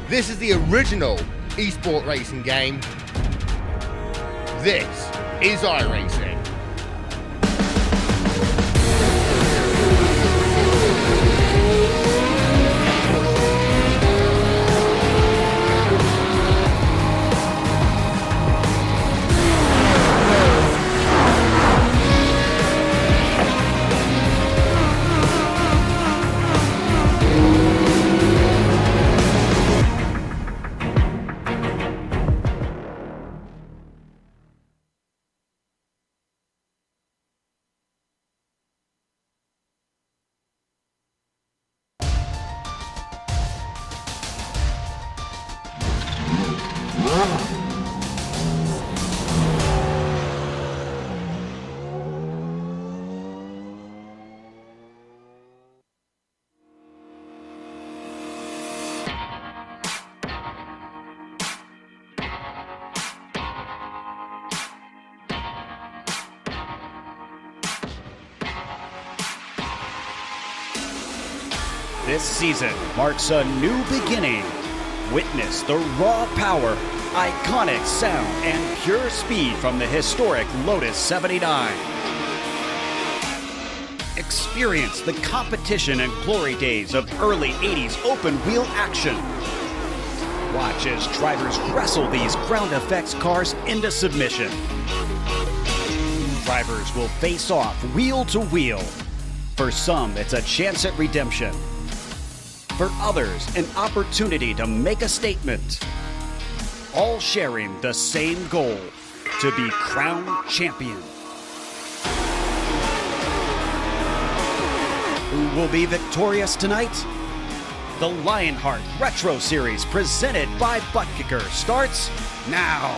This is the original esport racing game. This is iRacing. This season marks a new beginning. Witness the raw power, iconic sound, and pure speed from the historic Lotus 79. Experience the competition and glory days of early 80s open-wheel action. Watch as drivers wrestle these ground effects cars into submission. Drivers will face off wheel to wheel. For some, it's a chance at redemption. For others, an opportunity to make a statement. All sharing the same goal, to be crowned champion. Who will be victorious tonight? The Lionheart Retro Series presented by Butt Kicker starts now.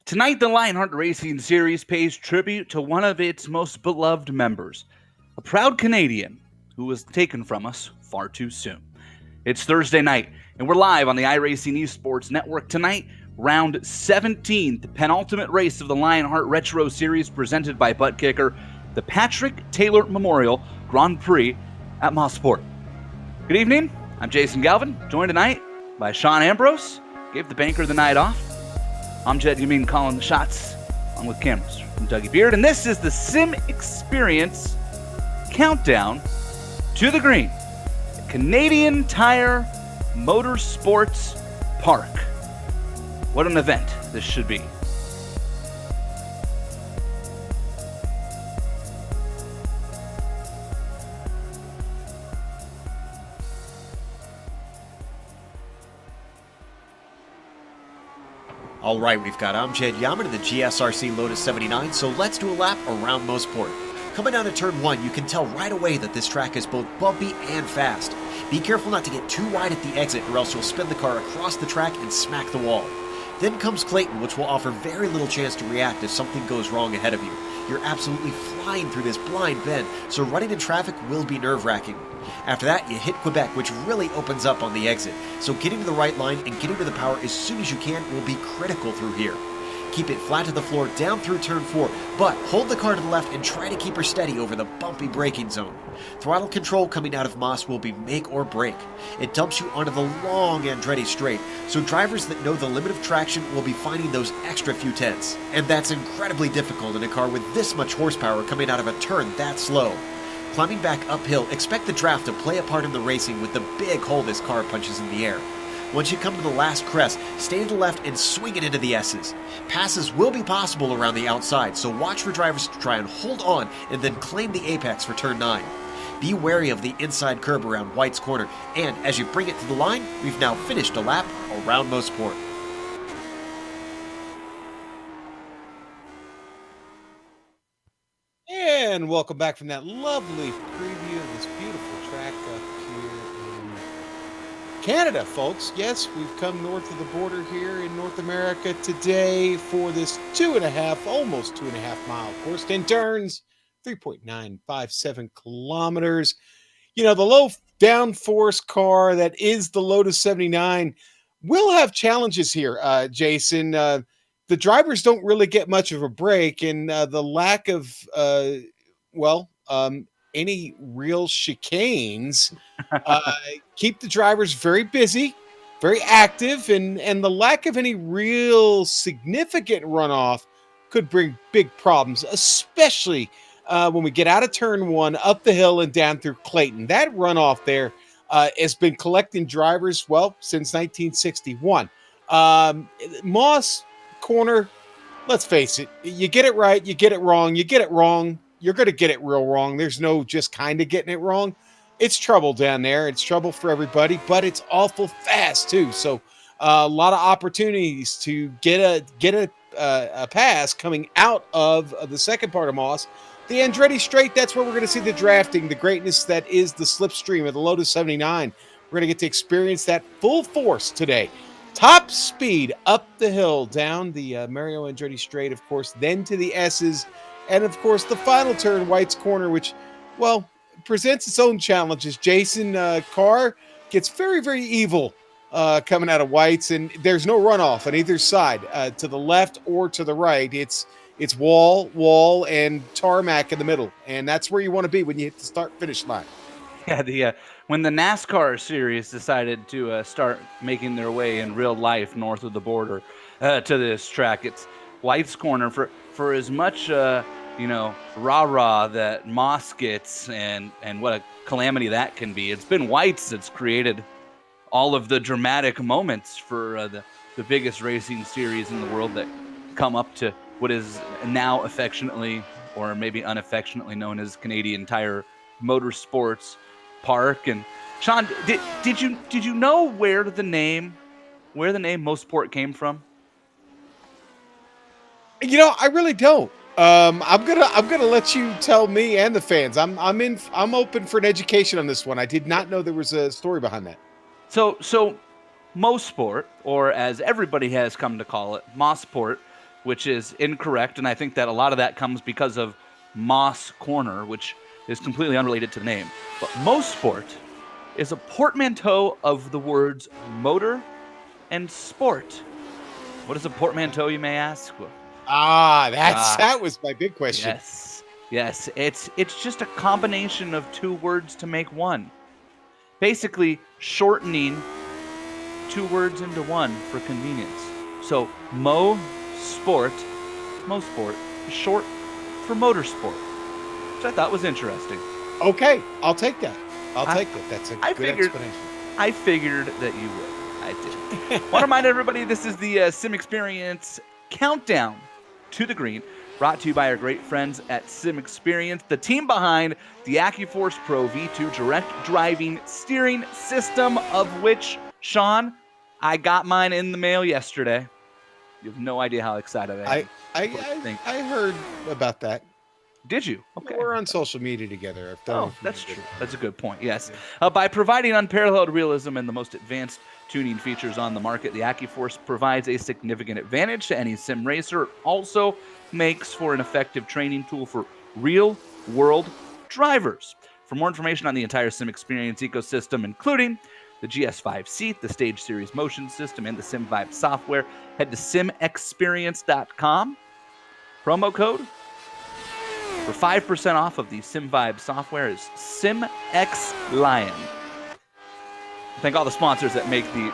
Tonight, the Lionheart Racing Series pays tribute to one of its most beloved members, a proud Canadian who was taken from us far too soon. It's Thursday night, and we're live on the iRacing Esports Network tonight. Round 17, the penultimate race of the Lionheart Retro Series presented by Butt Kicker, the Patrick Taylor Memorial Grand Prix at Motorsports. Good evening, I'm Jason Galvin, joined tonight by Sean Ambrose, gave the banker the night off. I'm Jed Yamin calling the shots, along with cameras from Dougie Beard, and this is the Sim Experience Countdown to the Green, a Canadian Tire Motorsports Park. What an event this should be. All right, we've got Amjad Yaman in the GSRC Lotus 79, so let's do a lap around Motorsport. Coming down to turn 1, you can tell right away that this track is both bumpy and fast. Be careful not to get too wide at the exit or else you'll spin the car across the track and smack the wall. Then comes Clayton, which will offer very little chance to react if something goes wrong ahead of you. You're absolutely flying through this blind bend, so running in traffic will be nerve-wracking. After that, you hit Quebec, which really opens up on the exit, so getting to the right line and getting to the power as soon as you can will be critical through here. Keep it flat to the floor down through turn 4, but hold the car to the left and try to keep her steady over the bumpy braking zone. Throttle control coming out of Moss will be make or break. It dumps you onto the long Andretti straight, so drivers that know the limit of traction will be finding those extra few tenths. And that's incredibly difficult in a car with this much horsepower coming out of a turn that slow. Climbing back uphill, expect the draft to play a part in the racing with the big hole this car punches in the air. Once you come to the last crest, stay to the left and swing it into the S's. Passes will be possible around the outside, so watch for drivers to try and hold on and then claim the apex for turn 9. Be wary of the inside curb around White's Corner, and as you bring it to the line, we've now finished a lap around Motorsport. And welcome back from that lovely preview of this beautiful track up here in Canada, folks. Yes, we've come north of the border here in North America today for this almost 2.5 mile course, 10 turns, 3.957 kilometers. You know, the low downforce car that is the Lotus 79 will have challenges here, Jason. The drivers don't really get much of a break, and the lack of, any real chicanes keep the drivers very busy, very active, and the lack of any real significant runoff could bring big problems, especially when we get out of turn 1, up the hill and down through Clayton. That runoff there has been collecting drivers, since 1961. Moss Corner, let's face it, you get it right, you get it wrong, you get it wrong, you're going to get it real wrong. There's no just kind of getting it wrong. It's trouble down there. It's trouble for everybody, but it's awful fast too. So a lot of opportunities to get a pass coming out of the second part of Moss. The Andretti Straight, that's where we're going to see the drafting, the greatness that is the slipstream of the Lotus 79. We're going to get to experience that full force today. Top speed up the hill, down the Mario Andretti Straight, of course, then to the S's, and of course the final turn, White's Corner, which, presents its own challenges. Jason, car gets very, very evil coming out of White's, and there's no runoff on either side, to the left or to the right. It's wall, and tarmac in the middle, and that's where you want to be when you hit the start-finish line. Yeah, when the NASCAR series decided to start making their way in real life north of the border to this track, it's White's Corner. For as much rah-rah that Moss gets and what a calamity that can be, it's been White's that's created all of the dramatic moments for the biggest racing series in the world that come up to what is now affectionately, or maybe unaffectionately, known as Canadian Tire Motorsports Park. And Sean, did you know where the name Motorsport came from? I really don't. I'm gonna let you tell me and the fans. I'm open for an education on this one. I did not know there was a story behind that. So Mosport, or as everybody has come to call it, Mosport, which is incorrect, and I think that a lot of that comes because of Moss Corner, which is completely unrelated to the name. But Mosport is a portmanteau of the words motor and sport. What is a portmanteau, you may ask? That was my big question. Yes. It's just a combination of two words to make one. Basically, shortening two words into one for convenience. So Mosport is short for motorsport, which I thought was interesting. Okay, I'll take that. That's a good explanation. I figured that you would. I did. Want to remind everybody this is the Sim Experience Countdown to the Green, brought to you by our great friends at Sim Experience, the team behind the AccuForce Pro V2 direct driving steering system, of which, Sean, I got mine in the mail yesterday. You have no idea how excited I am. I heard about that. Did you? Okay. We're on social media together. That's true. That's a good point. Yes. By providing unparalleled realism and the most advanced tuning features on the market, the AccuForce provides a significant advantage to any sim racer. It also makes for an effective training tool for real-world drivers. For more information on the entire Sim Experience ecosystem, including the GS5 seat, the Stage Series motion system, and the SimVibe software, head to simexperience.com. Promo code for 5% off of the SimVibe software is SimXLion. Thank all the sponsors that make the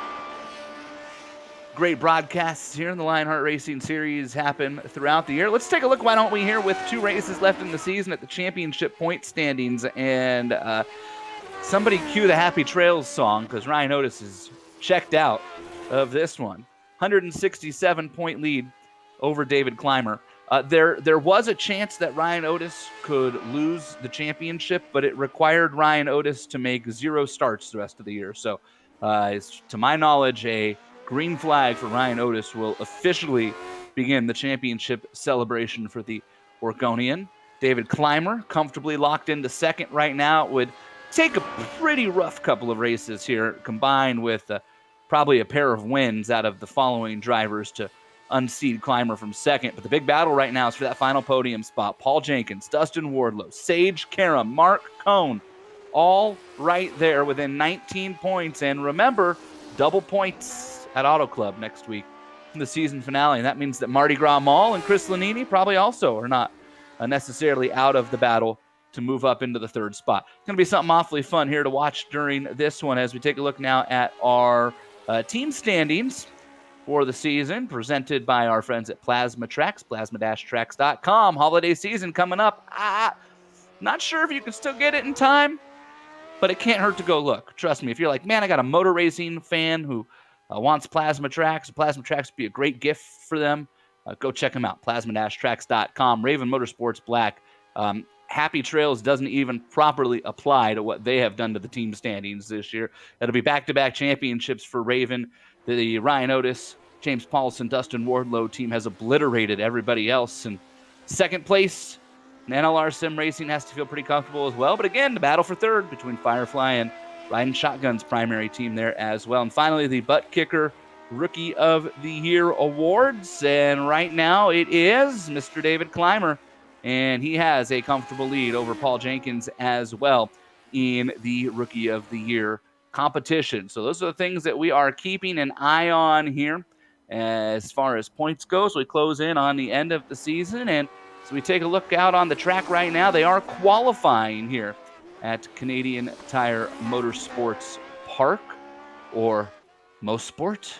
great broadcasts here in the Lionheart Racing Series happen throughout the year. Let's take a look, why don't we, here with 2 races left in the season at the championship point standings. And somebody cue the Happy Trails song, because Ryan Otis is checked out of this one. 167-point lead over David Clymer. There was a chance that Ryan Otis could lose the championship, but it required Ryan Otis to make 0 starts the rest of the year. So, to my knowledge, a green flag for Ryan Otis will officially begin the championship celebration for the Oregonian. David Clymer, comfortably locked into second right now. It would take a pretty rough couple of races here, combined with probably a pair of wins out of the following drivers to unseed Clymer from second. But the big battle right now is for that final podium spot. Paul Jenkins, Dustin Wardlow, Sage Karam, Mark Cohn, all right there within 19 points. And remember, double points at Auto Club next week in the season finale. And that means that Mardi Gras Mall and Chris Lanini probably also are not necessarily out of the battle to move up into the third spot. It's going to be something awfully fun here to watch during this one as we take a look now at our team standings for the season, presented by our friends at Plasma Tracks, plasma-tracks.com. Holiday season coming up. Not sure if you can still get it in time, but it can't hurt to go look. Trust me, if you're like, man, I got a motor racing fan who wants Plasma Tracks would be a great gift for them, go check them out, plasma-tracks.com. Raven Motorsports Black. Happy Trails doesn't even properly apply to what they have done to the team standings this year. It'll be back-to-back championships for Raven. The Ryan Otis, James Paulson, Dustin Wardlow team has obliterated everybody else. And second place, NLR Sim Racing has to feel pretty comfortable as well. But again, the battle for third between Firefly and Riding Shotgun's primary team there as well. And finally, the Butt Kicker Rookie of the Year awards. And right now it is Mr. David Clymer. And he has a comfortable lead over Paul Jenkins as well in the Rookie of the Year competition. So those are the things that we are keeping an eye on here as far as points go. So we close in on the end of the season. And so we take a look out on the track right now. They are qualifying here at Canadian Tire Motorsports Park, or Mosport,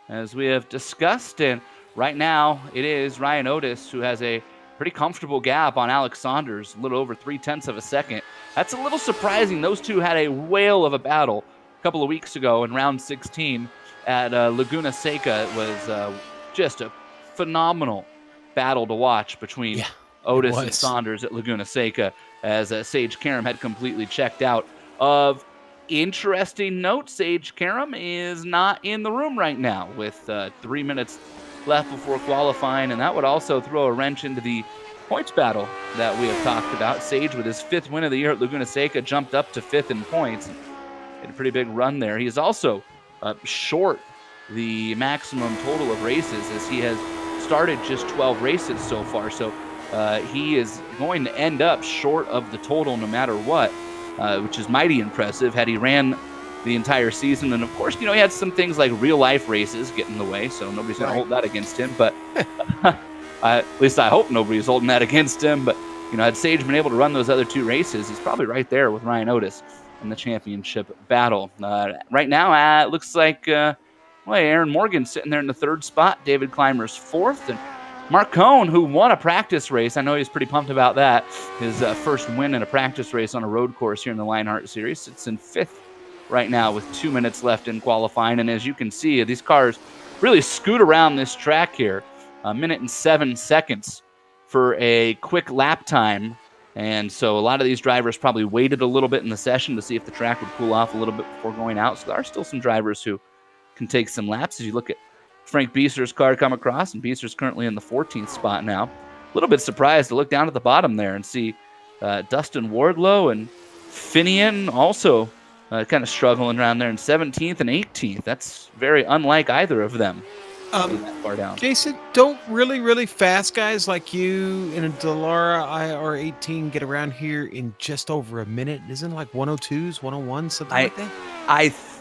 as we have discussed. And right now it is Ryan Otis who has a pretty comfortable gap on Alex Saunders, a little over 0.3 of a second. That's a little surprising. Those two had a whale of a battle a couple of weeks ago in round 16 at Laguna Seca. It was just a phenomenal battle to watch between Otis and Saunders at Laguna Seca, as Sage Karam had completely checked out. Of interesting note, Sage Karam is not in the room right now with 3 minutes left before qualifying, and that would also throw a wrench into the points battle that we have talked about. Sage, with his 5th win of the year at Laguna Seca, jumped up to 5th in points. Had a pretty big run there. He is also short the maximum total of races, as he has started just 12 races so far. So he is going to end up short of the total no matter what, which is mighty impressive had he ran the entire season. And of course, he had some things like real life races get in the way, so nobody's going to hold that against him. But at least I hope nobody's holding that against him. But had Sage been able to run those other 2 races, he's probably right there with Ryan Otis in the championship battle. Right now, it looks like Aaron Morgan's sitting there in the 3rd spot. David Clymer's 4th, and Mark Cohn, who won a practice race. I know he's pretty pumped about that. His first win in a practice race on a road course here in the Lionheart Series. Sits in 5th right now with 2 minutes left in qualifying. And as you can see, these cars really scoot around this track here. 1 minute and 7 seconds for a quick lap time. And so a lot of these drivers probably waited a little bit in the session to see if the track would cool off a little bit before going out. So there are still some drivers who can take some laps. As you look at Frank Bieser's car come across, and Bieser's currently in the 14th spot now. A little bit surprised to look down at the bottom there and see Dustin Wardlow and Finian also kind of struggling around there in 17th and 18th. That's very unlike either of them. That far down. Jason, don't really fast guys like you in a Dallara IR18 get around here in just over a minute? Isn't it like 102s, 101, something like that?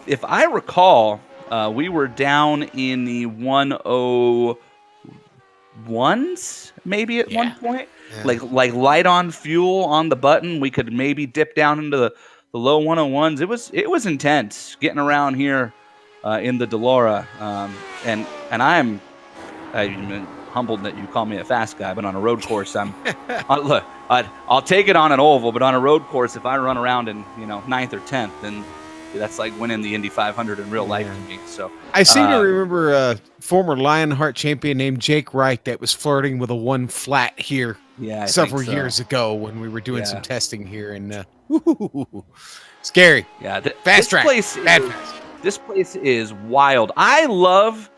If I recall, we were down in the 101s maybe at one point. Yeah. Like light on fuel on the button. We could maybe dip down into the low 101s. It was intense getting around here in the Dallara. And I'm humbled that you call me a fast guy, but on a road course, look, I'll take it on an oval, but on a road course, if I run around in 9th or 10th, then that's like winning the Indy 500 in real life to me. So I seem to remember a former Lionheart champion named Jake Wright that was flirting with a 1 flat here several years ago when we were doing some testing here, and scary. Yeah, fast track. This place is wild. I love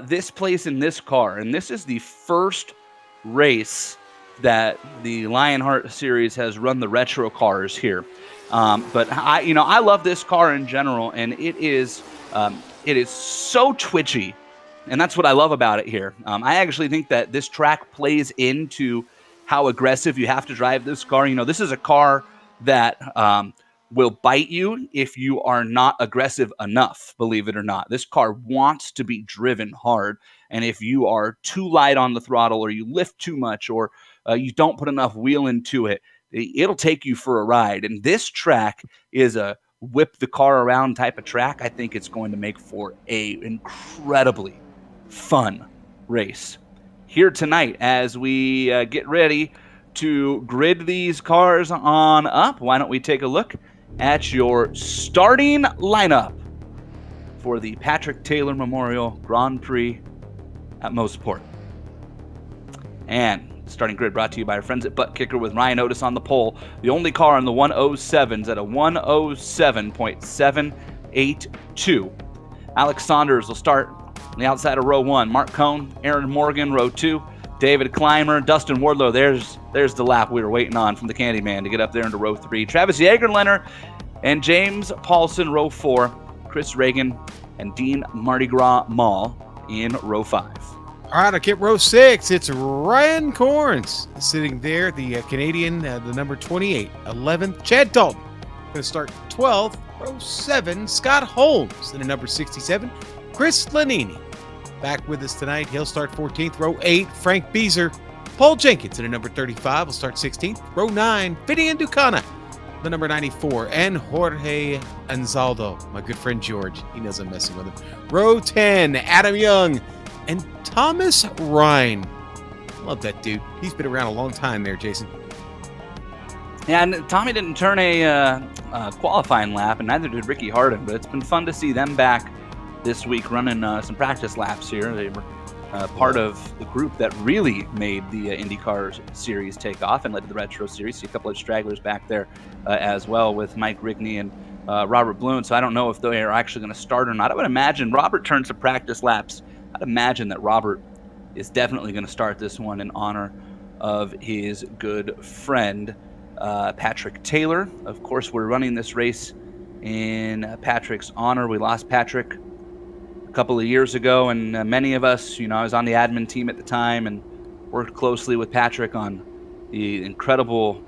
this place in this car, and this is the first race that the Lionheart series has run the retro cars here. But I love this car in general, and it is so twitchy, and that's what I love about it here. I actually think that this track plays into how aggressive you have to drive this car. This is a car that will bite you if you are not aggressive enough, believe it or not. This car wants to be driven hard, and if you are too light on the throttle, or you lift too much, or you don't put enough wheel into it, it'll take you for a ride. And this track is a whip the car around type of track. I think it's going to make for a incredibly fun race here tonight as we get ready to grid these cars on up. Why don't we take a look at your starting lineup for the Patrick Taylor Memorial Grand Prix at Motorsports. And starting grid brought to you by our friends at Butt Kicker with Ryan Otis on the pole. The only car in the 107s at a 107.782. Alex Saunders will start on the outside of row 1. Mark Cohn, Aaron Morgan, row 2. David Clymer, Dustin Wardlow. There's the lap we were waiting on from the Candyman to get up there into row 3. Travis Jagerlener and James Paulson, row 4. Chris Reagan and Dean Mardi Gras Mall in row 5. All right, I'll get row 6. It's Ryan Corns sitting there, the Canadian, the number 28. 11th, Chad Dalton. Going to start 12th, row 7. Scott Holmes in the number 67. Chris Lanini back with us tonight. He'll start 14th, row 8. Frank Bieser. Paul Jenkins in the number 35 will start 16th. Row 9, Finian Ducana, the number 94. And Jorge Anzaldo, my good friend George. He knows I'm messing with him. Row 10, Adam Young. And Thomas Ryan. Love that dude. He's been around a long time there, Jason. Yeah, and Tommy didn't turn a qualifying lap, and neither did Ricky Harden, but it's been fun to see them back this week running some practice laps here. They were part of the group that really made the IndyCar series take off and led to the Retro Series. See a couple of stragglers back there as well with Mike Rigney and Robert Bloom. So I don't know if they are actually going to start or not. I would imagine Robert turned some practice laps. I'd imagine that Robert is definitely going to start this one in honor of his good friend, Patrick Taylor. Of course, we're running this race in Patrick's honor. We lost Patrick a couple of years ago, and many of us, I was on the admin team at the time and worked closely with Patrick on the incredible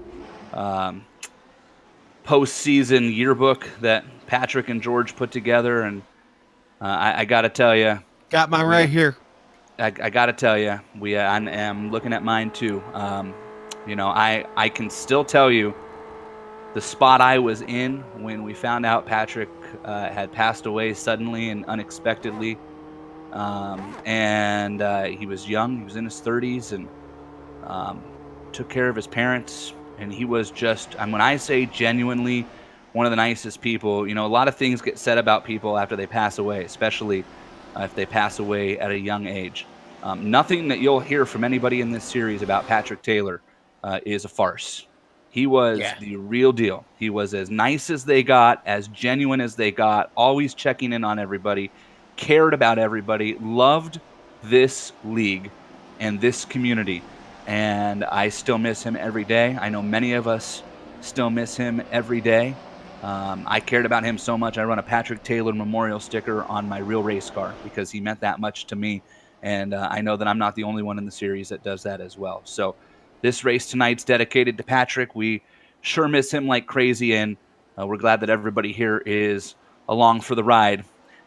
postseason yearbook that Patrick and George put together. And I got to tell you, got mine right here. I got to tell you, I am looking at mine too. I can still tell you the spot I was in when we found out Patrick had passed away suddenly and unexpectedly. And he was young. He was in his 30s and took care of his parents. And he was just, when I say genuinely one of the nicest people. You know, a lot of things get said about people after they pass away, especially if they pass away at a young age. Nothing that you'll hear from anybody in this series about Patrick Taylor is a farce. He was the real deal. He was as nice as they got, as genuine as they got, always checking in on everybody, cared about everybody, loved this league and this community. And I still miss him every day. I know many of us still miss him every day. I cared about him so much. I run a Patrick Taylor memorial sticker on my real race car because he meant that much to me. And I know that I'm not the only one in the series that does that as well. So this race tonight's dedicated to Patrick. We sure miss him like crazy, and we're glad that everybody here is along for the ride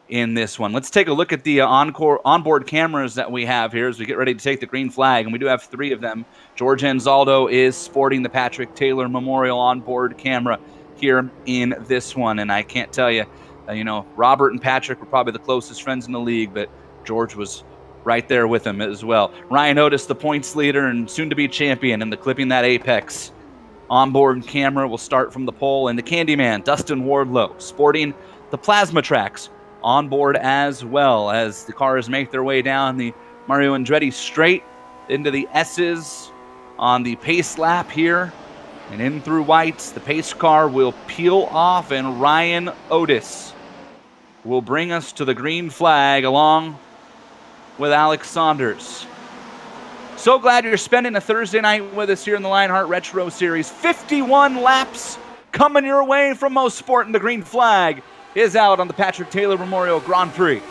in this one. Let's take a look at the onboard cameras that we have here as we get ready to take the green flag, and we do have 3 of them. George Anzaldo is sporting the Patrick Taylor Memorial onboard camera here in this one, and I can't tell you, Robert and Patrick were probably the closest friends in the league, but George was right there with him as well. Ryan Otis, the points leader and soon-to-be champion, and the Clipping That Apex onboard camera will start from the pole, and the Candyman, Dustin Wardlow, sporting the Plasma Tracks on board as well as the cars make their way down the Mario Andretti straight into the S's on the pace lap here. And in through whites, the pace car will peel off, and Ryan Otis will bring us to the green flag along with Alex Saunders. So glad you're spending a Thursday night with us here in the Lionheart Retro Series. 51 laps coming your way from Motorsports, and the green flag is out on the Patrick Taylor Memorial Grand Prix.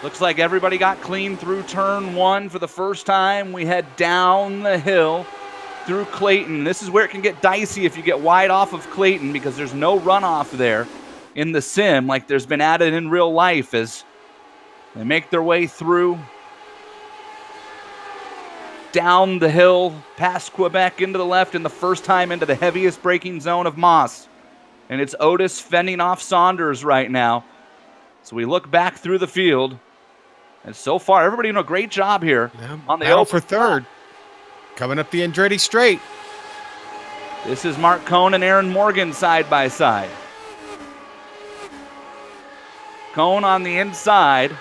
Looks like everybody got clean through turn 1 for the first time. We head down the hill through Clayton. This is where it can get dicey if you get wide off of Clayton, because there's no runoff there in the sim like there's been added in real life as they make their way through down the hill past Quebec into the left, and the first time into the heaviest braking zone of Moss. And it's Otis fending off Saunders right now. So we look back through the field, and so far everybody doing a great job here on the battle for third. Coming up the Andretti straight. This is Mark Cohn and Aaron Morgan side by side. Cohn on the inside.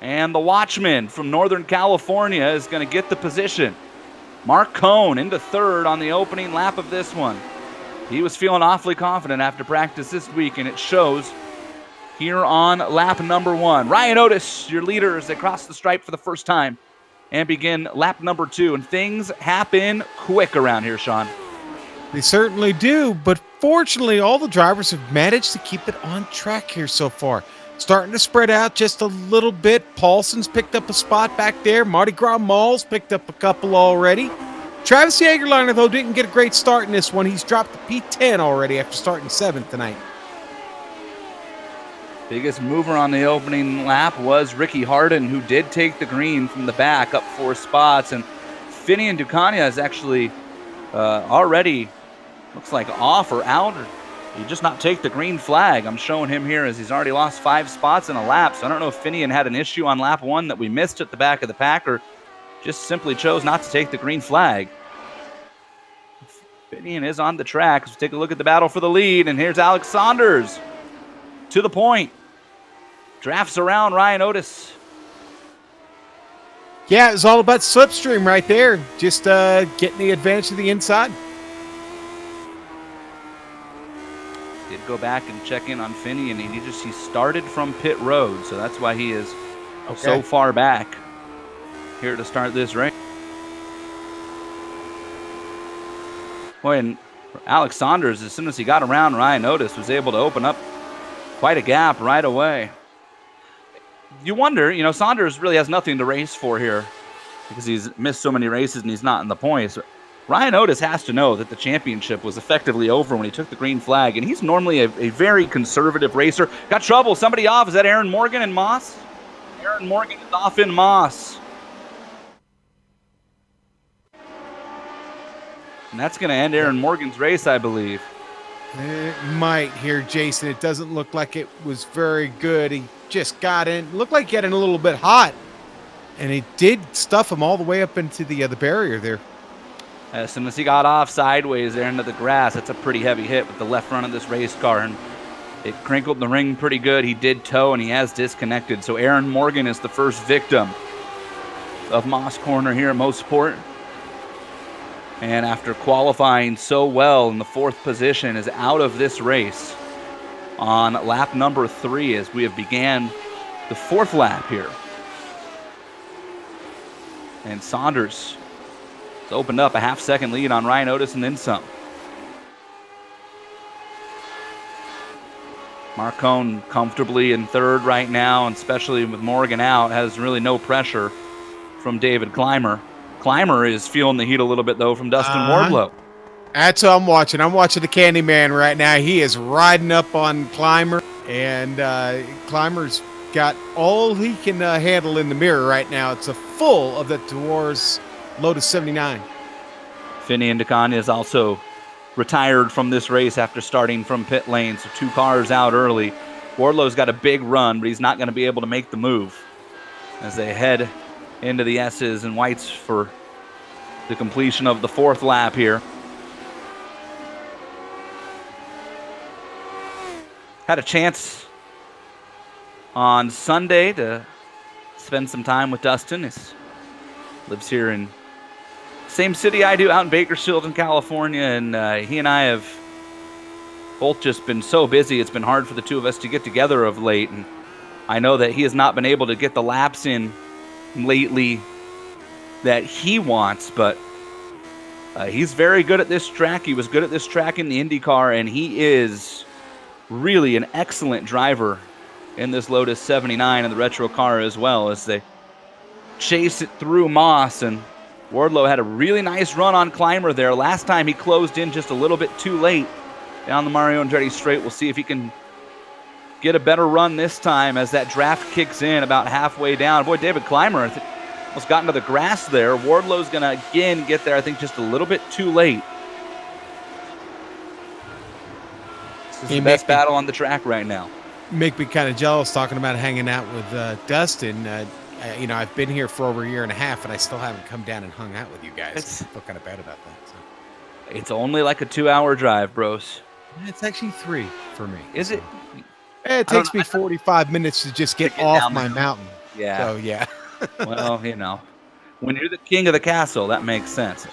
And the Watchman from Northern California is going to get the position. Mark Cohn into third on the opening lap of this one. He was feeling awfully confident after practice this week, and it shows here on lap number 1. Ryan Otis, your leader, as they cross the stripe for the first time and begin lap number 2. And things happen quick around here, Sean. They certainly do, but fortunately all the drivers have managed to keep it on track here so far. Starting to spread out just a little bit. Paulson's picked up a spot back there. Mardi Gras Mall's picked up a couple already. Travis Jagerliner, though, didn't get a great start in this one. He's dropped to P10 already after starting 7th tonight. Biggest mover on the opening lap was Ricky Harden, who did take the green from the back up 4 spots. And Finian Ducania is actually already, looks like off or out. Or he just not take the green flag. I'm showing him here as he's already lost 5 spots in a lap. So I don't know if Finian had an issue on lap 1 that we missed at the back of the pack, or just simply chose not to take the green flag. Finian is on the track. Let's take a look at the battle for the lead. And here's Alex Saunders to the point. Drafts around Ryan Otis. Yeah, it was all about slipstream right there. Just getting the advantage to the inside. Did go back and check in on Finney, and he started from pit road, so that's why he is so far back here to start this race. Boy, and Alex Saunders, as soon as he got around Ryan Otis, was able to open up quite a gap right away. You wonder, Saunders really has nothing to race for here because he's missed so many races and he's not in the points. Ryan Otis has to know that the championship was effectively over when he took the green flag, and he's normally a very conservative racer. Got trouble. Somebody off. Is that Aaron Morgan and Moss? Aaron Morgan is off in Moss. And that's going to end Aaron Morgan's race, I believe. It might here, Jason. It doesn't look like it was very good. He just got in. Looked like getting a little bit hot. And he did stuff him all the way up into the barrier there. As soon as he got off sideways there into the grass, it's a pretty heavy hit with the left front of this race car, and it crinkled the ring pretty good. He did tow, and he has disconnected. So Aaron Morgan is the first victim of Moss Corner here at Motorsport. And after qualifying so well in the 4th position, is out of this race on lap number 3 as we have began the 4th lap here. And Saunders has opened up a half-second lead on Ryan Otis and then some. Marcone comfortably in 3rd right now, and especially with Morgan out, has really no pressure from David Clymer. Clymer is feeling the heat a little bit, though, from Dustin Wardlow. That's what I'm watching. I'm watching the Candyman right now. He is riding up on Clymer, and Clymer's got all he can handle in the mirror right now. It's a full of the Dwarves Lotus 79. Finney Ndakanya is also retired from this race after starting from pit lane, so 2 cars out early. Wardlow's got a big run, but he's not going to be able to make the move as they head into the S's and whites for the completion of the 4th lap here. Had a chance on Sunday to spend some time with Dustin. He lives here in the same city I do, out in Bakersfield in California, and he and I have both just been so busy. It's been hard for the two of us to get together of late, and I know that he has not been able to get the laps in lately that he wants, but he's very good at this track. He was good at this track in the IndyCar, and he is really an excellent driver in this Lotus 79 and the retro car as well, as they chase it through Moss. And Wardlow had a really nice run on Clymer there. Last time he closed in just a little bit too late down the Mario Andretti straight. We'll see if he can get a better run this time as that draft kicks in about halfway down. Boy, David Clymer almost got into the grass there. Wardlow's going to, again, get there, I think, just a little bit too late. This is the best battle on the track right now. Make me kind of jealous talking about hanging out with Dustin. I've been here for over a year and a half, and I still haven't come down and hung out with you guys. I feel kind of bad about that. So. It's only like a 2-hour drive, bros. It's actually 3 for me. Is it? It takes me 45 minutes to just get off my mountain. Yeah. So, yeah. Well, when you're the king of the castle, that makes sense.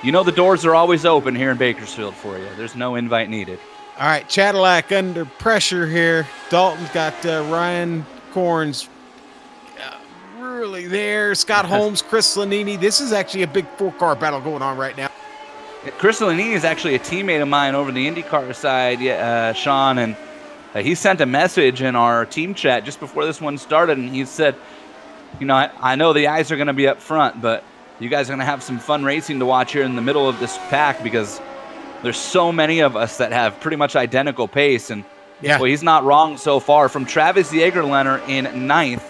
The doors are always open here in Bakersfield for you. There's no invite needed. All right, Cadillac under pressure here. Dalton's got Ryan Corns really there. Scott Holmes, Chris Lanini. This is actually a big 4-car battle going on right now. Chris Lanini is actually a teammate of mine over the IndyCar side, Sean, and he sent a message in our team chat just before this one started, and he said, I know the eyes are going to be up front, but you guys are going to have some fun racing to watch here in the middle of this pack because there's so many of us that have pretty much identical pace. And well, he's not wrong so far. From Travis Jaegerlener in 9th,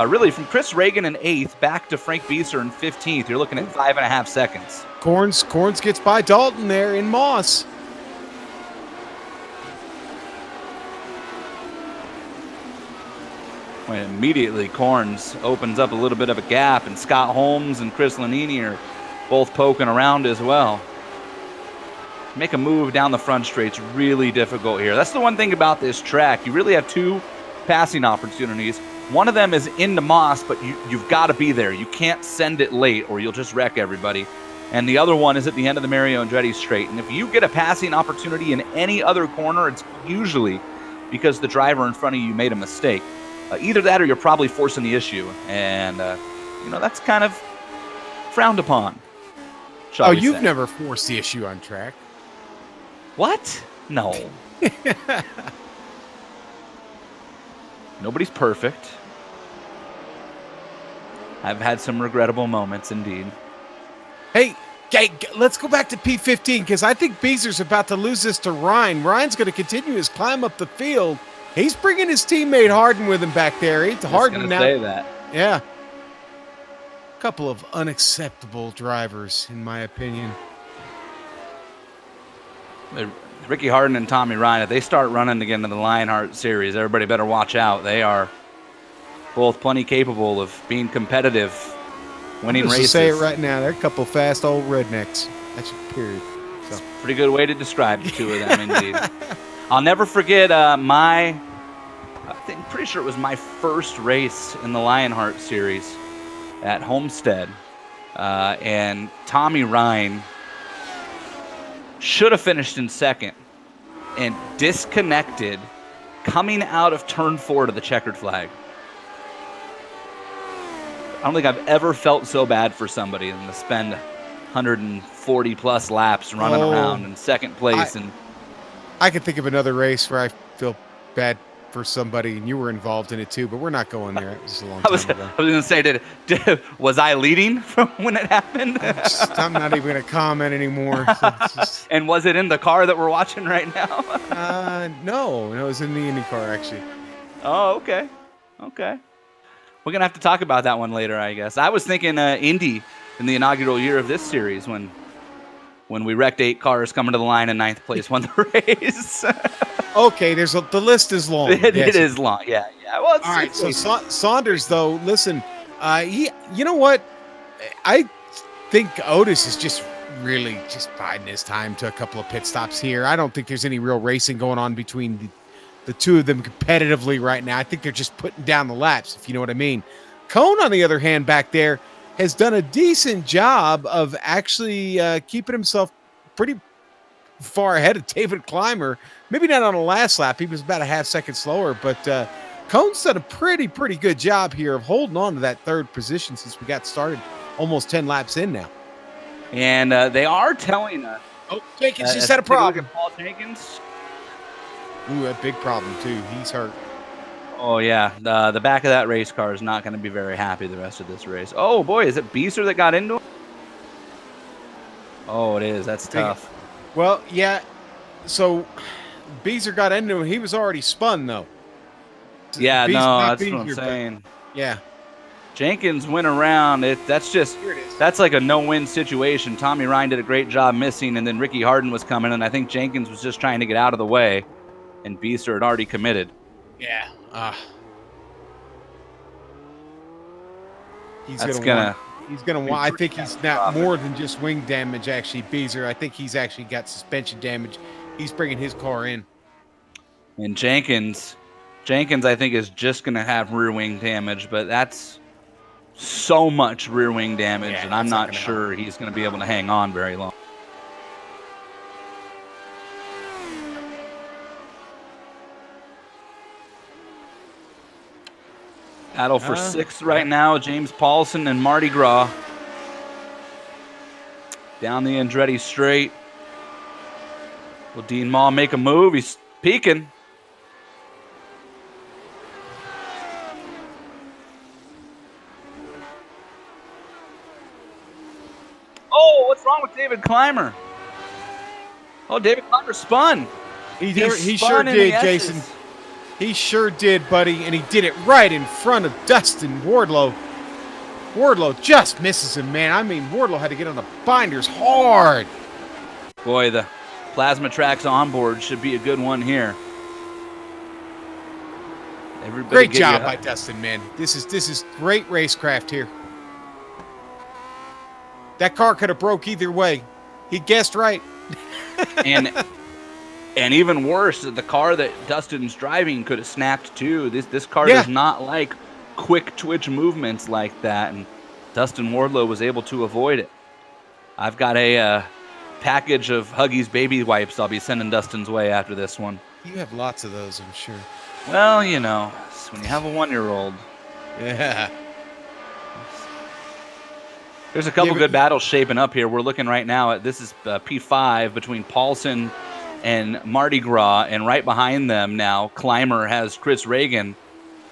really from Chris Reagan in 8th back to Frank Bieser in 15th, you're looking at 5.5 seconds. Corns gets by Dalton there in Moss. When immediately Corns opens up a little bit of a gap, and Scott Holmes and Chris Lanini are both poking around as well. Make a move down the front straight's really difficult here. That's the one thing about this track. You really have 2 passing opportunities. One of them is into Moss, but you've got to be there. You can't send it late or you'll just wreck everybody. And the other one is at the end of the Mario Andretti straight. And if you get a passing opportunity in any other corner, it's usually because the driver in front of you made a mistake. Either that or you're probably forcing the issue. And, that's kind of frowned upon. You've never forced the issue on track. What? No. Nobody's perfect. I've had some regrettable moments, indeed. Hey, let's go back to P15 because I think Bieser's about to lose this to Ryan. Ryan's going to continue his climb up the field. He's bringing his teammate Harden with him back there. He's Harden now. Say that. Yeah. A couple of unacceptable drivers, in my opinion. Ricky Harden and Tommy Ryan, if they start running again in the Lionheart Series, everybody better watch out. They are both plenty capable of being competitive, winning Just to races. say it right now, they're a couple fast old rednecks. That's a period. So. Pretty good way to describe the two of them, indeed. I'll never forget pretty sure it was my first race in the Lionheart Series at Homestead. And Tommy Ryan should have finished in second and disconnected coming out of turn 4 to the checkered flag. I don't think I've ever felt so bad for somebody than to spend 140 plus laps running around in second place. I could think of another race where I feel bad for somebody, and you were involved in it too, but we're not going there. It was a long time ago. I was going to say, was I leading from when it happened? I'm not even going to comment anymore. So and was it in the car that we're watching right now? No, it was in the IndyCar, actually. Oh, okay. We're going to have to talk about that one later, I guess. I was thinking Indy in the inaugural year of this series when we wrecked 8 cars coming to the line in 9th place, won the race. Okay, the list is long. It is long, yeah. Well, all right, so Saunders, though, listen, you know what? I think Otis is just really just biding his time to a couple of pit stops here. I don't think there's any real racing going on between the two of them competitively right now. I think they're just putting down the laps, if you know what I mean. Cone, on the other hand, back there, has done a decent job of actually keeping himself pretty far ahead of David Clymer. Maybe not on the last lap. He was about a half second slower, but Cone's done a pretty good job here of holding on to that third position since we got started almost 10 laps in now. And they are telling us. Oh, Jenkins just had a problem. Paul Jenkins. Ooh, a big problem, too. He's hurt. Oh, yeah. The back of that race car is not going to be very happy the rest of this race. Oh, boy, is it Beeser that got into him? Oh, it is. That's tough. Well, yeah. So, Beezer got into him. He was already spun, though. Yeah, that's what I'm saying. Yeah. Jenkins went around. That's like a no-win situation. Tommy Ryan did a great job missing, and then Ricky Harden was coming, and I think Jenkins was just trying to get out of the way, and Beeser had already committed. Yeah. He's gonna want. I think he's not more than just wing damage. Actually, Beezer. I think he's actually got suspension damage. He's bringing his car in. And Jenkins, I think, is just gonna have rear wing damage, but that's so much rear wing damage, and I'm not sure he's gonna be able to hang on very long. Battle for 6th right now, James Paulson and Mardi Gras. Down the Andretti straight. Will Dean Maw make a move? He's peeking. Oh, what's wrong with David Clymer? Oh, David Clymer spun. He sure did, Jason. He sure did, buddy, and he did it right in front of Dustin Wardlow. Wardlow just misses him, man. I mean, Wardlow had to get on the binders hard. Boy, the plasma tracks onboard should be a good one here. Great job by Dustin, man. This is great racecraft here. That car could have broke either way. He guessed right. And even worse, the car that Dustin's driving could have snapped too. This car does not like quick twitch movements like that, and Dustin Wardlow was able to avoid it. I've got a package of Huggies baby wipes I'll be sending Dustin's way after this one. You have lots of those, I'm sure. Well, you know, when you have a 1-year-old. Yeah. There's a couple good battles shaping up here. We're looking right now at this is P5 between Paulson and Mardi Gras, and right behind them now, Clymer has Chris Reagan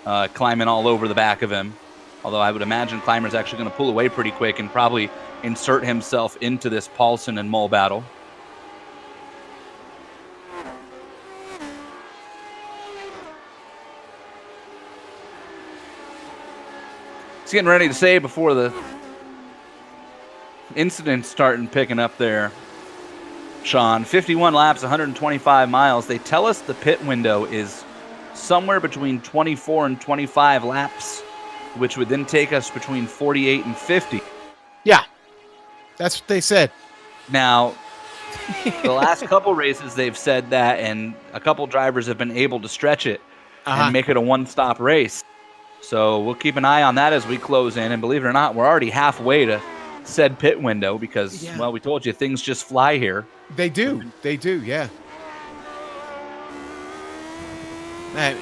climbing all over the back of him. Although I would imagine Clymer's actually going to pull away pretty quick and probably insert himself into this Paulson and Mull battle. He's getting ready to say before the incident's starting picking up there. Sean, 51 laps, 125 miles. They tell us the pit window is somewhere between 24 and 25 laps which would then take us between 48 and 50. Yeah, that's what they said. Now, the last couple races, they've said that, and a couple drivers have been able to stretch it and make it a one-stop race. So we'll keep an eye on that as we close in. And believe it or not, we're already halfway to said pit window because, well, we told you things just fly here. They do. They do, yeah. A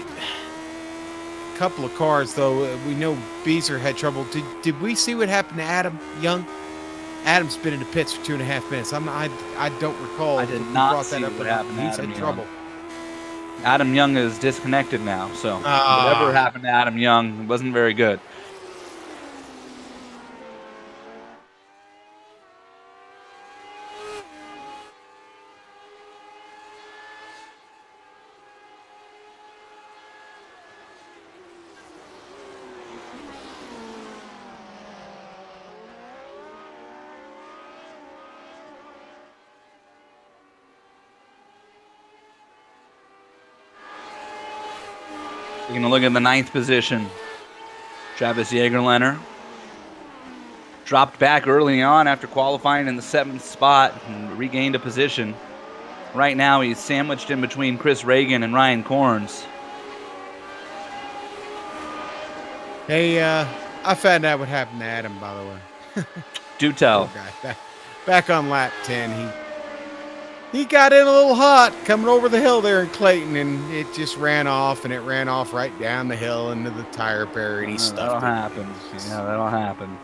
couple of cars, though. We know Beezer had trouble. Did we see what happened to Adam Young? Adam's been in the pits for 2.5 minutes. I don't recall. I did not see what happened to Adam Young. Trouble. Adam Young is disconnected now, so whatever happened to Adam Young wasn't very good. We're going to look at the 9th position. Travis Jagerleiner dropped back early on after qualifying in the 7th spot and regained a position. Right now, he's sandwiched in between Chris Reagan and Ryan Corns. Hey, I found out what happened to Adam, by the way. Do tell. Poor guy. Back on lap 10, he got in a little hot coming over the hill there in Clayton, and it just ran off, and it ran off right down the hill into the tire barrier, and he stuffed that'll it. happen. Yeah, that'll happen.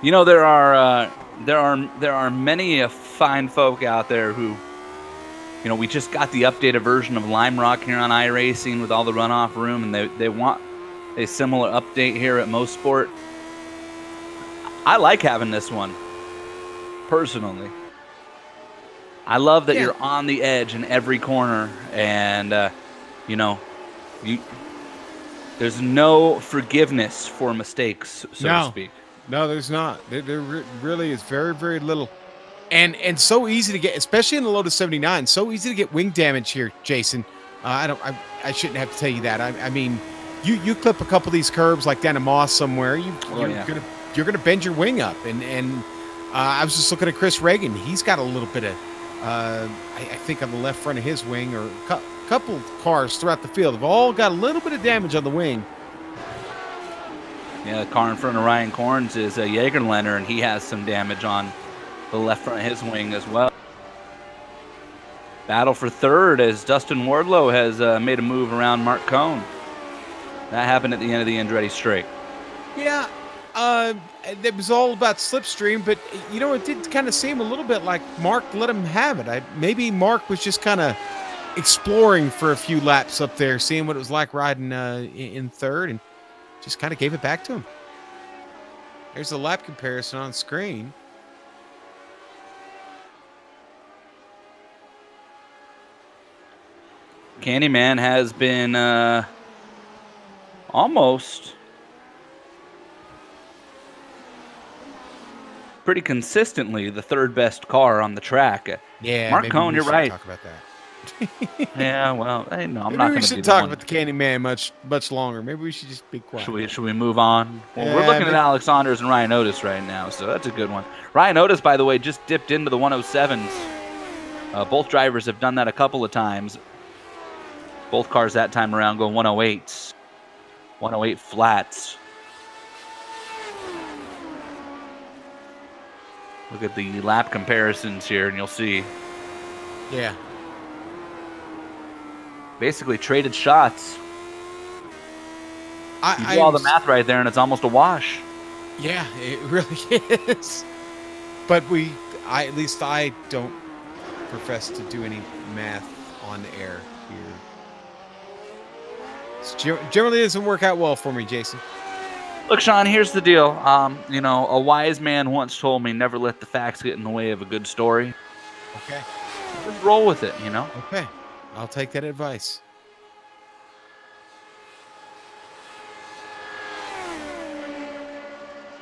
You know, there are many fine folk out there who, you know, we just got the updated version of Lime Rock here on iRacing with all the runoff room, and they want a similar update here at Motorsport. I like having this one, personally. I love that you're on the edge in every corner, and you know, there's no forgiveness for mistakes, so to speak. No, there's not. There really is very, very little, and so easy to get, especially in the Lotus 79. So easy to get wing damage here, Jason. I shouldn't have to tell you that. I mean, you clip a couple of these curbs like down a Moss somewhere, you're gonna bend your wing up, and I was just looking at Chris Reagan. He's got a little bit of. I think on the left front of his wing, or a couple cars throughout the field have all got a little bit of damage on the wing. Yeah, the car in front of Ryan Corns is a Jagerleiner, and he has some damage on the left front of his wing as well. Battle for third as Dustin Wardlow has made a move around Mark Cohn. That happened at the end of the Andretti straight. Yeah, it was all about slipstream, but you know, it did kind of seem a little bit like Mark let him have it. Maybe Mark was just kind of exploring for a few laps up there, seeing what it was like riding in third, and just kind of gave it back to him. There's the lap comparison on screen. Candyman has been almost pretty consistently the third best car on the track. Yeah, Mark Cohn, you're right. Talk about that. Yeah, well, hey, no, I'm Maybe not we going to should be talk the one. about the Candyman much longer. Maybe we should just be quiet. Should we move on? Well, Yeah, we're looking at Alex Saunders and Ryan Otis right now, so that's a good one. Ryan Otis, by the way, just dipped into the 107s. Both drivers have done that a couple of times. Both cars that time around go 108s. 108 flats. Look at the lap comparisons here, and you'll see. Yeah. Basically traded shots. You do I all the math right there, and it's almost a wash. Yeah, it really is. But at least I don't profess to do any math on air here. It generally doesn't work out well for me, Jason. Look, Sean, here's the deal. You know, a wise man once told me never let the facts get in the way of a good story. Okay. Just roll with it, you know? Okay. I'll take that advice.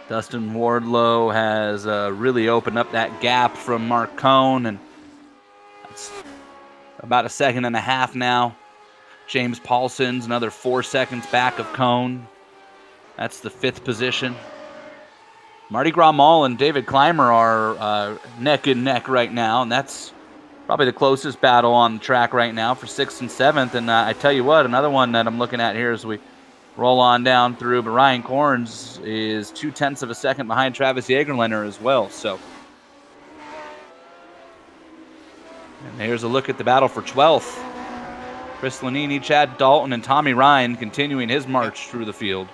Dustin Wardlow has really opened up that gap from Mark Cohn, and that's about 1.5 seconds now. James Paulson's another 4 seconds back of Cohn. That's the 5th position. Mardi Gras Mall and David Clymer are neck and neck right now, and that's probably the closest battle on the track right now for 6th and 7th. And I tell you what, another one that I'm looking at here as we roll on down through, but Ryan Corns is 0.2 of a second behind Travis Jagerländer as well. So, and here's a look at the battle for 12th. Chris Lanini, Chad Dalton, and Tommy Ryan continuing his march through the field.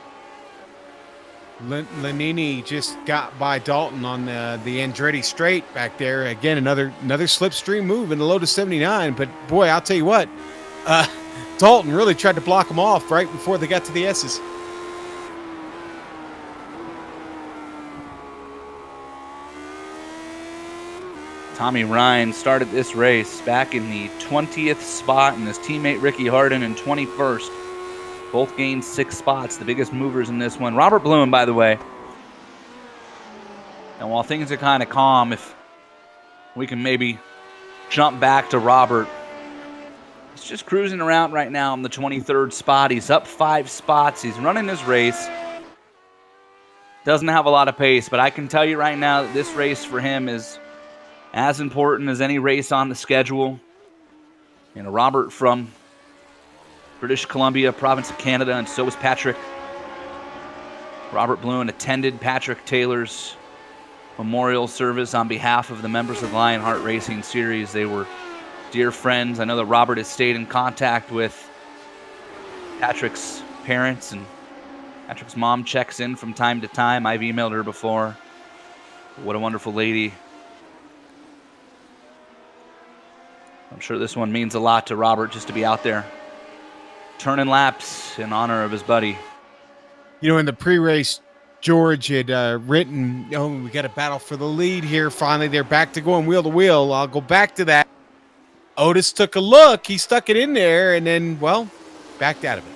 Lanini just got by Dalton on the Andretti straight back there. Again, another slipstream move in the Lotus 79. But boy, I'll tell you what, Dalton really tried to block him off right before they got to the S's. Tommy Ryan started this race back in the 20th spot, and his teammate Ricky Harden in 21st. Both gained 6 spots, the biggest movers in this one. Robert Bluen, by the way. And while things are kind of calm, if we can maybe jump back to Robert. He's just cruising around right now in the 23rd spot. He's up 5 spots. He's running his race. Doesn't have a lot of pace, but I can tell you right now that this race for him is as important as any race on the schedule. You know, Robert from British Columbia, province of Canada, and so is Patrick. Robert Bluen attended Patrick Taylor's memorial service on behalf of the members of the Lionheart Racing Series. They were dear friends. I know that Robert has stayed in contact with Patrick's parents, and Patrick's mom checks in from time to time. I've emailed her before. What a wonderful lady. I'm sure this one means a lot to Robert just to be out there turning laps in honor of his buddy. You know, in the pre-race, George had written, oh, we got a battle for the lead here. Finally, they're back to going wheel to wheel. I'll go back to that. Otis took a look. He stuck it in there and then, well, backed out of it.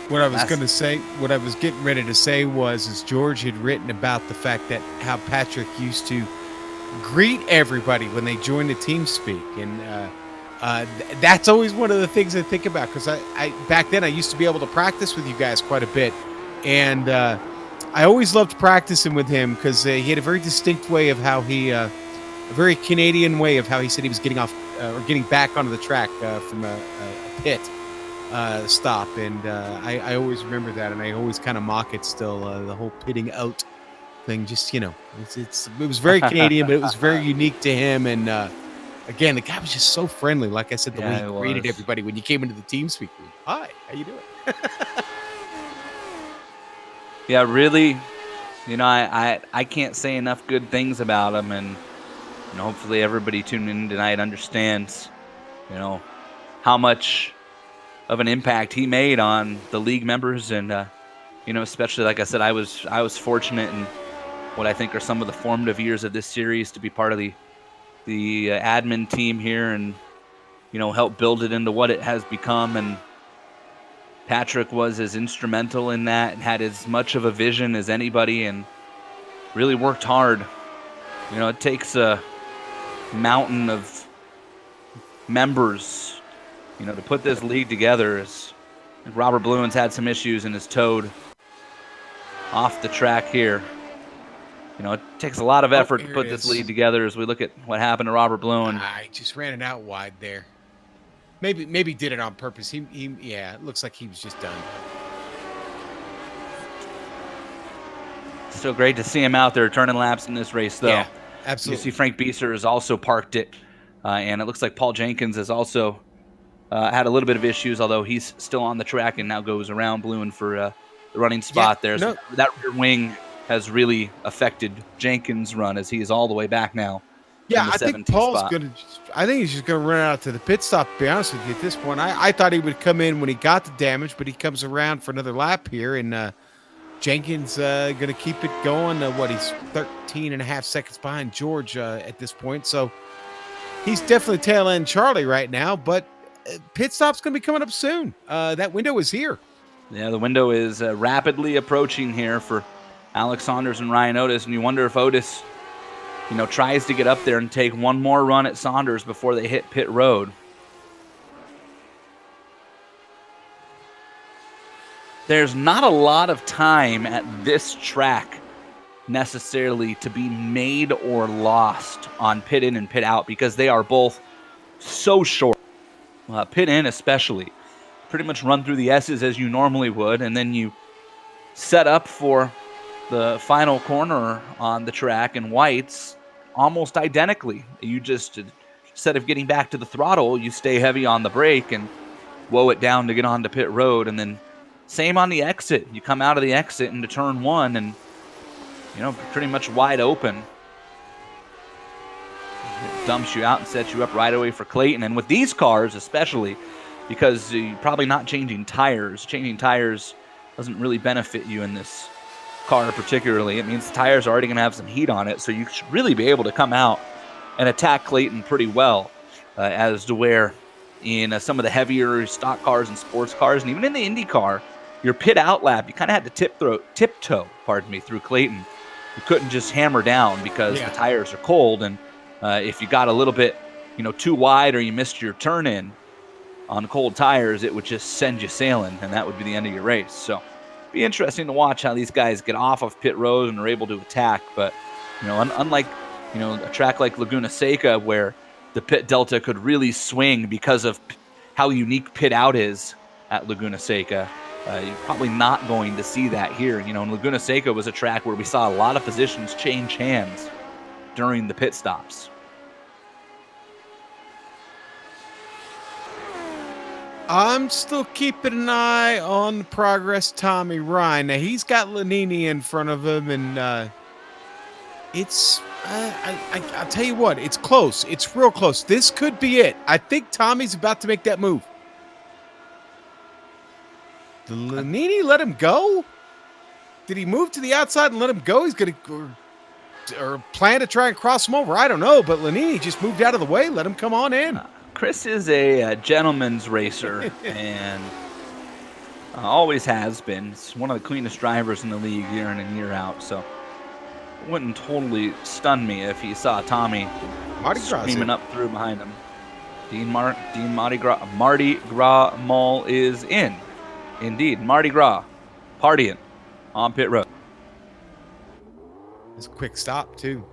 What I was going to say, what I was getting ready to say is George had written about the fact that how Patrick used to greet everybody when they joined the team speak. And that's always one of the things I think about, because I back then I used to be able to practice with you guys quite a bit. And I always loved practicing with him because he had a very distinct way of how he, a very Canadian way of how he said he was getting off or getting back onto the track from a pit stop. And I always remember that, and I always kind of mock it still, the whole pitting out thing. Just, you know, it was very Canadian, but it was very unique to him. And again, the guy was just so friendly. Like I said, the way he greeted everybody when you came into the team speak room. Hi, how you doing? Yeah, really, you know, I can't say enough good things about him, and you know, hopefully everybody tuning in tonight understands, you know, how much of an impact he made on the league members. And you know, especially, like I said, I was fortunate in what I think are some of the formative years of this series to be part of the admin team here, and you know, help build it into what it has become. And Patrick was as instrumental in that and had as much of a vision as anybody, and really worked hard. You know, it takes a mountain of members, you know, to put this league together. As Robert Bluen's had some issues and is towed off the track here. You know, it takes a lot of effort to put this league together as we look at what happened to Robert Bluen. I just ran it out wide there. Maybe did it on purpose. He yeah, it looks like he was just done. Still great to see him out there turning laps in this race, though. Yeah, absolutely. You see Frank Bieser has also parked it, and it looks like Paul Jenkins has also had a little bit of issues, although he's still on the track and now goes around Bluen for the running spot there. So that rear wing has really affected Jenkins' run, as he is all the way back now. Yeah, I think Paul's going to – I think he's just going to run out to the pit stop, to be honest with you, at this point. I thought he would come in when he got the damage, but he comes around for another lap here, and Jenkins going to keep it going. He's 13 and a half seconds behind George at this point. So he's definitely tail end Charlie right now, but pit stop's going to be coming up soon. That window is here. Yeah, the window is rapidly approaching here for Alex Saunders and Ryan Otis, and you wonder if Otis, you know, tries to get up there and take one more run at Saunders before they hit pit road. there's not a lot of time at this track necessarily to be made or lost on pit in and pit out because they are both so short. Pit in especially. Pretty much run through the S's as you normally would, and then you set up for the final corner on the track in whites almost identically. You just, instead of getting back to the throttle, you stay heavy on the brake and woe it down to get onto pit road, and then same on the exit. You come out of the exit into turn one and, pretty much wide open. It dumps you out and sets you up right away for Clayton. And with these cars especially, because you're probably not changing tires. Changing tires doesn't really benefit you in this car particularly. It means the tires are already going to have some heat on it, so you should really be able to come out and attack Clayton pretty well, as to where in some of the heavier stock cars and sports cars, and even in the IndyCar, your pit out lap, you kind of had to tiptoe through Clayton. You couldn't just hammer down because the tires are cold, and if you got a little bit, too wide or you missed your turn in on cold tires, it would just send you sailing, and that would be the end of your race. So it'd be interesting to watch how these guys get off of pit road and are able to attack. But unlike a track like Laguna Seca where the pit delta could really swing because of how unique pit out is at Laguna Seca, you're probably not going to see that here. And Laguna Seca was a track where we saw a lot of positions change hands during the pit stops. I'm still keeping an eye on the progress Tommy Ryan. Now, he's got Lanini in front of him, and it's I'll tell you what, it's close. It's real close. This could be it. I think Tommy's about to make that move. Did Lanini let him go? Did he move to the outside and let him go? He's going to or plan to try and cross him over. I don't know, but Lanini just moved out of the way. Let him come on in. Chris is a gentleman's racer and always has been. He's one of the cleanest drivers in the league year in and year out. So it wouldn't totally stun me if he saw Tommy screaming up through behind him. Mardi Gras Mall is in. Indeed, Mardi Gras partying on pit road. It's a quick stop too.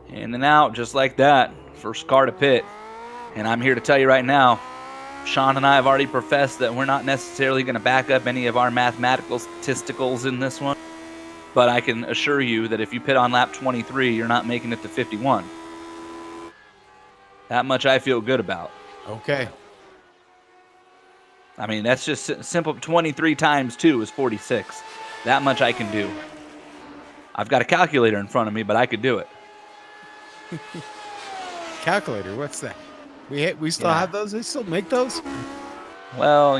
In and out just like that. First car to pit. And I'm here to tell you right now, Sean and I have already professed that we're not necessarily going to back up any of our mathematical statisticals in this one. But I can assure you that if you pit on lap 23, you're not making it to 51. That much I feel good about. Okay. I mean, that's just simple. 23 times 2 is 46. That much I can do. I've got a calculator in front of me, but I could do it. Calculator, what's that? We still have those? They still make those? Well,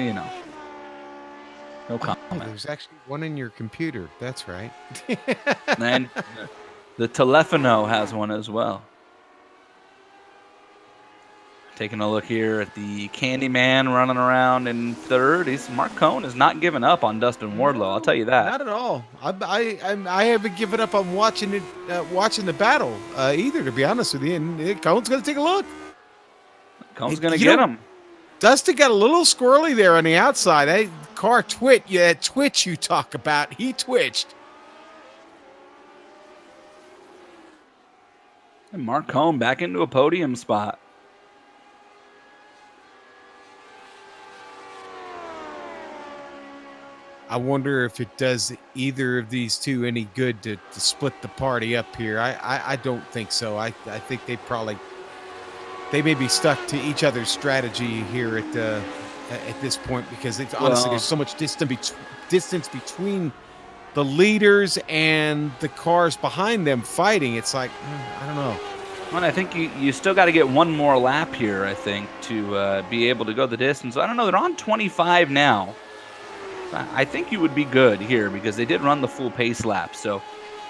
no comment. Oh, there's actually one in your computer. That's right. And the Telefono has one as well. Taking a look here at the Candyman running around in third. Mark Cohn is not giving up on Dustin Wardlow. I'll tell you that. Not at all. I haven't given up on watching the battle either, to be honest with you. And Cohn's going to take a look. Cohn's going to get him. Dustin got a little squirrely there on the outside. That car twitch you talk about. He twitched. And Mark Cohn back into a podium spot. I wonder if it does either of these two any good to split the party up here. I don't think so. I think they may be stuck to each other's strategy here at this point because honestly there's so much distance between the leaders and the cars behind them fighting. It's like I don't know. Well, I think you still got to get one more lap here, I think, to be able to go the distance. I don't know. They're on 25 now. I think you would be good here because they did run the full pace lap. So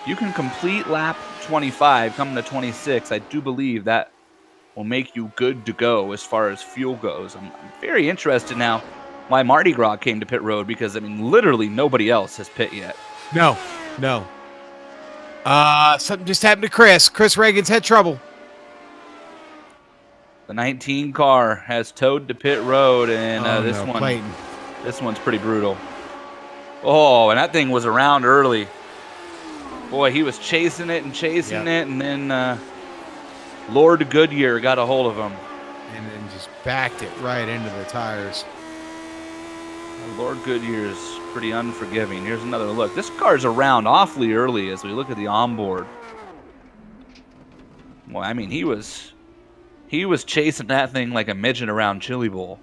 you can complete lap 25, coming to 26. I do believe that will make you good to go as far as fuel goes. I'm very interested now why Mardi Gras came to pit road because, literally nobody else has pit yet. No. Something just happened to Chris. Chris Reagan's had trouble. The 19 car has towed to pit road, and this one. Clayton. This one's pretty brutal. Oh, and that thing was around early. Boy, he was chasing it and chasing it, and then Lord Goodyear got a hold of him. And then just backed it right into the tires. Lord Goodyear's pretty unforgiving. Here's another look. This car's around awfully early as we look at the onboard. Well, I mean, he was chasing that thing like a midget around Chili Bowl.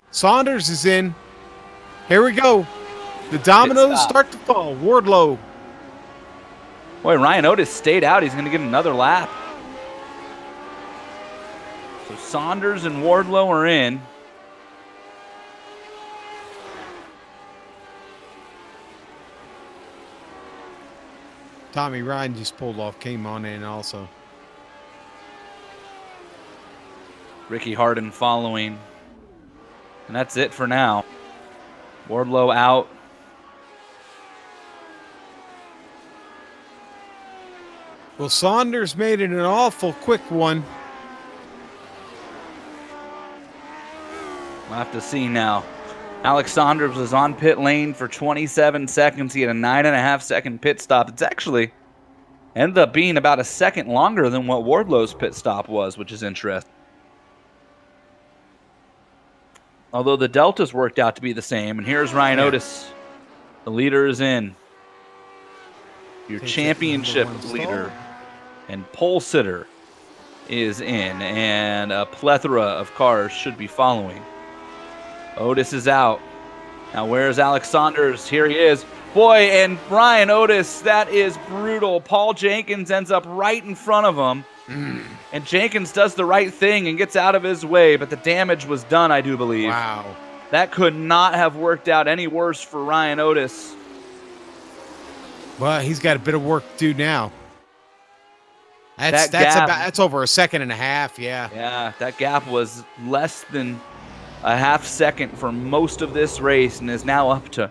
Saunders is in. Here we go. The dominoes start to fall. Wardlow. Boy, Ryan Otis stayed out. He's going to get another lap. So Saunders and Wardlow are in. Tommy Ryan just pulled off, came on in also. Ricky Harden following. And that's it for now. Wardlow out. Well, Saunders made it an awful quick one. We'll have to see now. Alex Saunders was on pit lane for 27 seconds. He had a 9.5-second pit stop. It's actually ended up being about a second longer than what Wardlow's pit stop was, which is interesting. Although the deltas worked out to be the same. And here's Ryan Otis. The leader is in. Your championship leader and pole sitter is in. And a plethora of cars should be following. Otis is out. Now where's Alex Saunders? Here he is. Boy, and Ryan Otis, that is brutal. Paul Jenkins ends up right in front of him. And Jenkins does the right thing and gets out of his way, but the damage was done, I do believe. Wow. That could not have worked out any worse for Ryan Otis. Well, he's got a bit of work to do now. That's over a second and a half, yeah. Yeah, that gap was less than a half second for most of this race and is now up to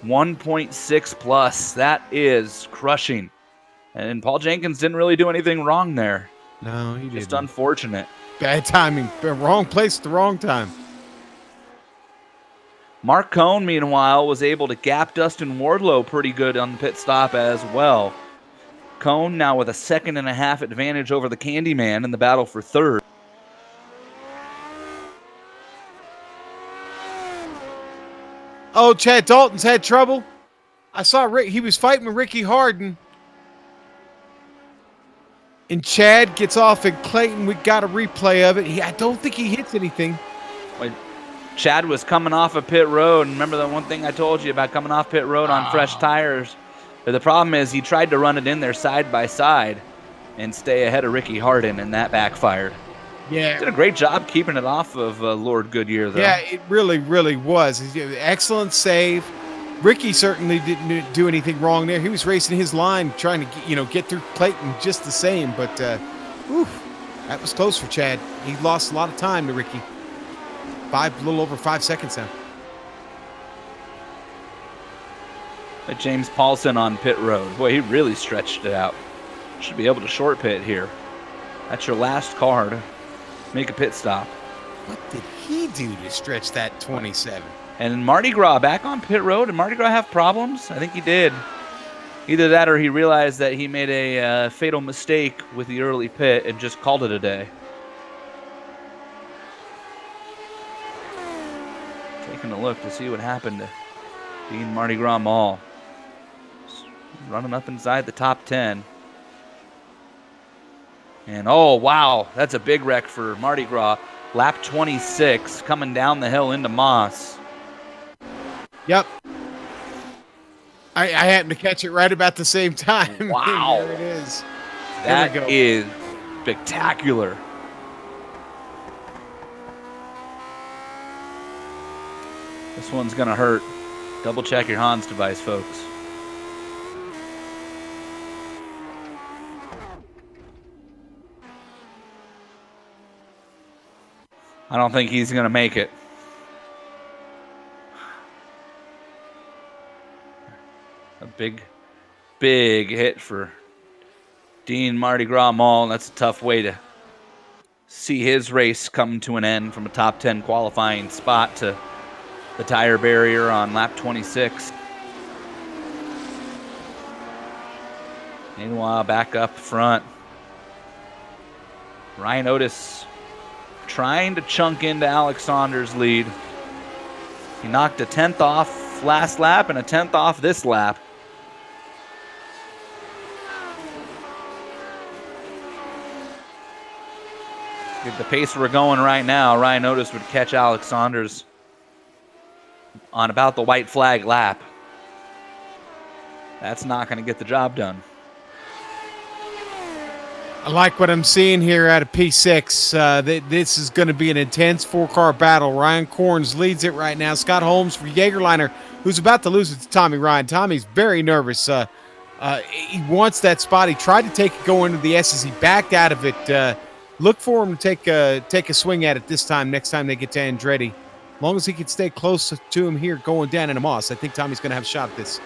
1.6 plus. That is crushing. And Paul Jenkins didn't really do anything wrong there. No, he didn't. Just unfortunate. Bad timing. Wrong place at the wrong time. Mark Cohn, meanwhile, was able to gap Dustin Wardlow pretty good on the pit stop as well. Cohn now with a 1.5 seconds advantage over the Candyman in the battle for third. Oh, Chad Dalton's had trouble. I saw he was fighting with Ricky Harden. And Chad gets off at Clayton. We got a replay of it. I don't think he hits anything. Chad was coming off of pit road. And remember the one thing I told you about coming off pit road on fresh tires? But the problem is he tried to run it in there side by side and stay ahead of Ricky Harden, and that backfired. Yeah. Did a great job keeping it off of Lord Goodyear, though. Yeah, it really, really was. Excellent save. Ricky certainly didn't do anything wrong there. He was racing his line, trying to get through Clayton just the same. But that was close for Chad. He lost a lot of time to Ricky. A little over 5 seconds now. But James Paulson on pit road. Boy, he really stretched it out. Should be able to short pit here. That's your last car to make a pit stop. What did he do to stretch that 27? And Mardi Gras back on pit road. Did Mardi Gras have problems? I think he did. Either that or he realized that he made a fatal mistake with the early pit and just called it a day. Taking a look to see what happened to Dean Mardi Gras Mall. Running up inside the top 10. And oh, wow, that's a big wreck for Mardi Gras. Lap 26 coming down the hill into Moss. Yep. I happened to catch it right about the same time. Wow. There it is. That is spectacular. This one's going to hurt. Double check your Hans device, folks. I don't think he's going to make it. A big hit for Dean Mardi Gras Mall. That's a tough way to see his race come to an end from a top 10 qualifying spot to the tire barrier on lap 26. Meanwhile, back up front, Ryan Otis trying to chunk into Alex Saunders' lead. He knocked a 10th off last lap and a 10th off this lap. At the pace we're going right now, Ryan Otis would catch Alex Saunders on about the white flag lap. That's not going to get the job done. I like what I'm seeing here out of P6. This is going to be an intense four-car battle. Ryan Corns leads it right now. Scott Holmes for Jagerliner, who's about to lose it to Tommy Ryan. Tommy's very nervous. He wants that spot. He tried to take it going into the S's. He backed out of it. Look for him to take a swing at it this time, next time they get to Andretti. As long as he can stay close to him here going down in a Moss, I think Tommy's going to have a shot at this.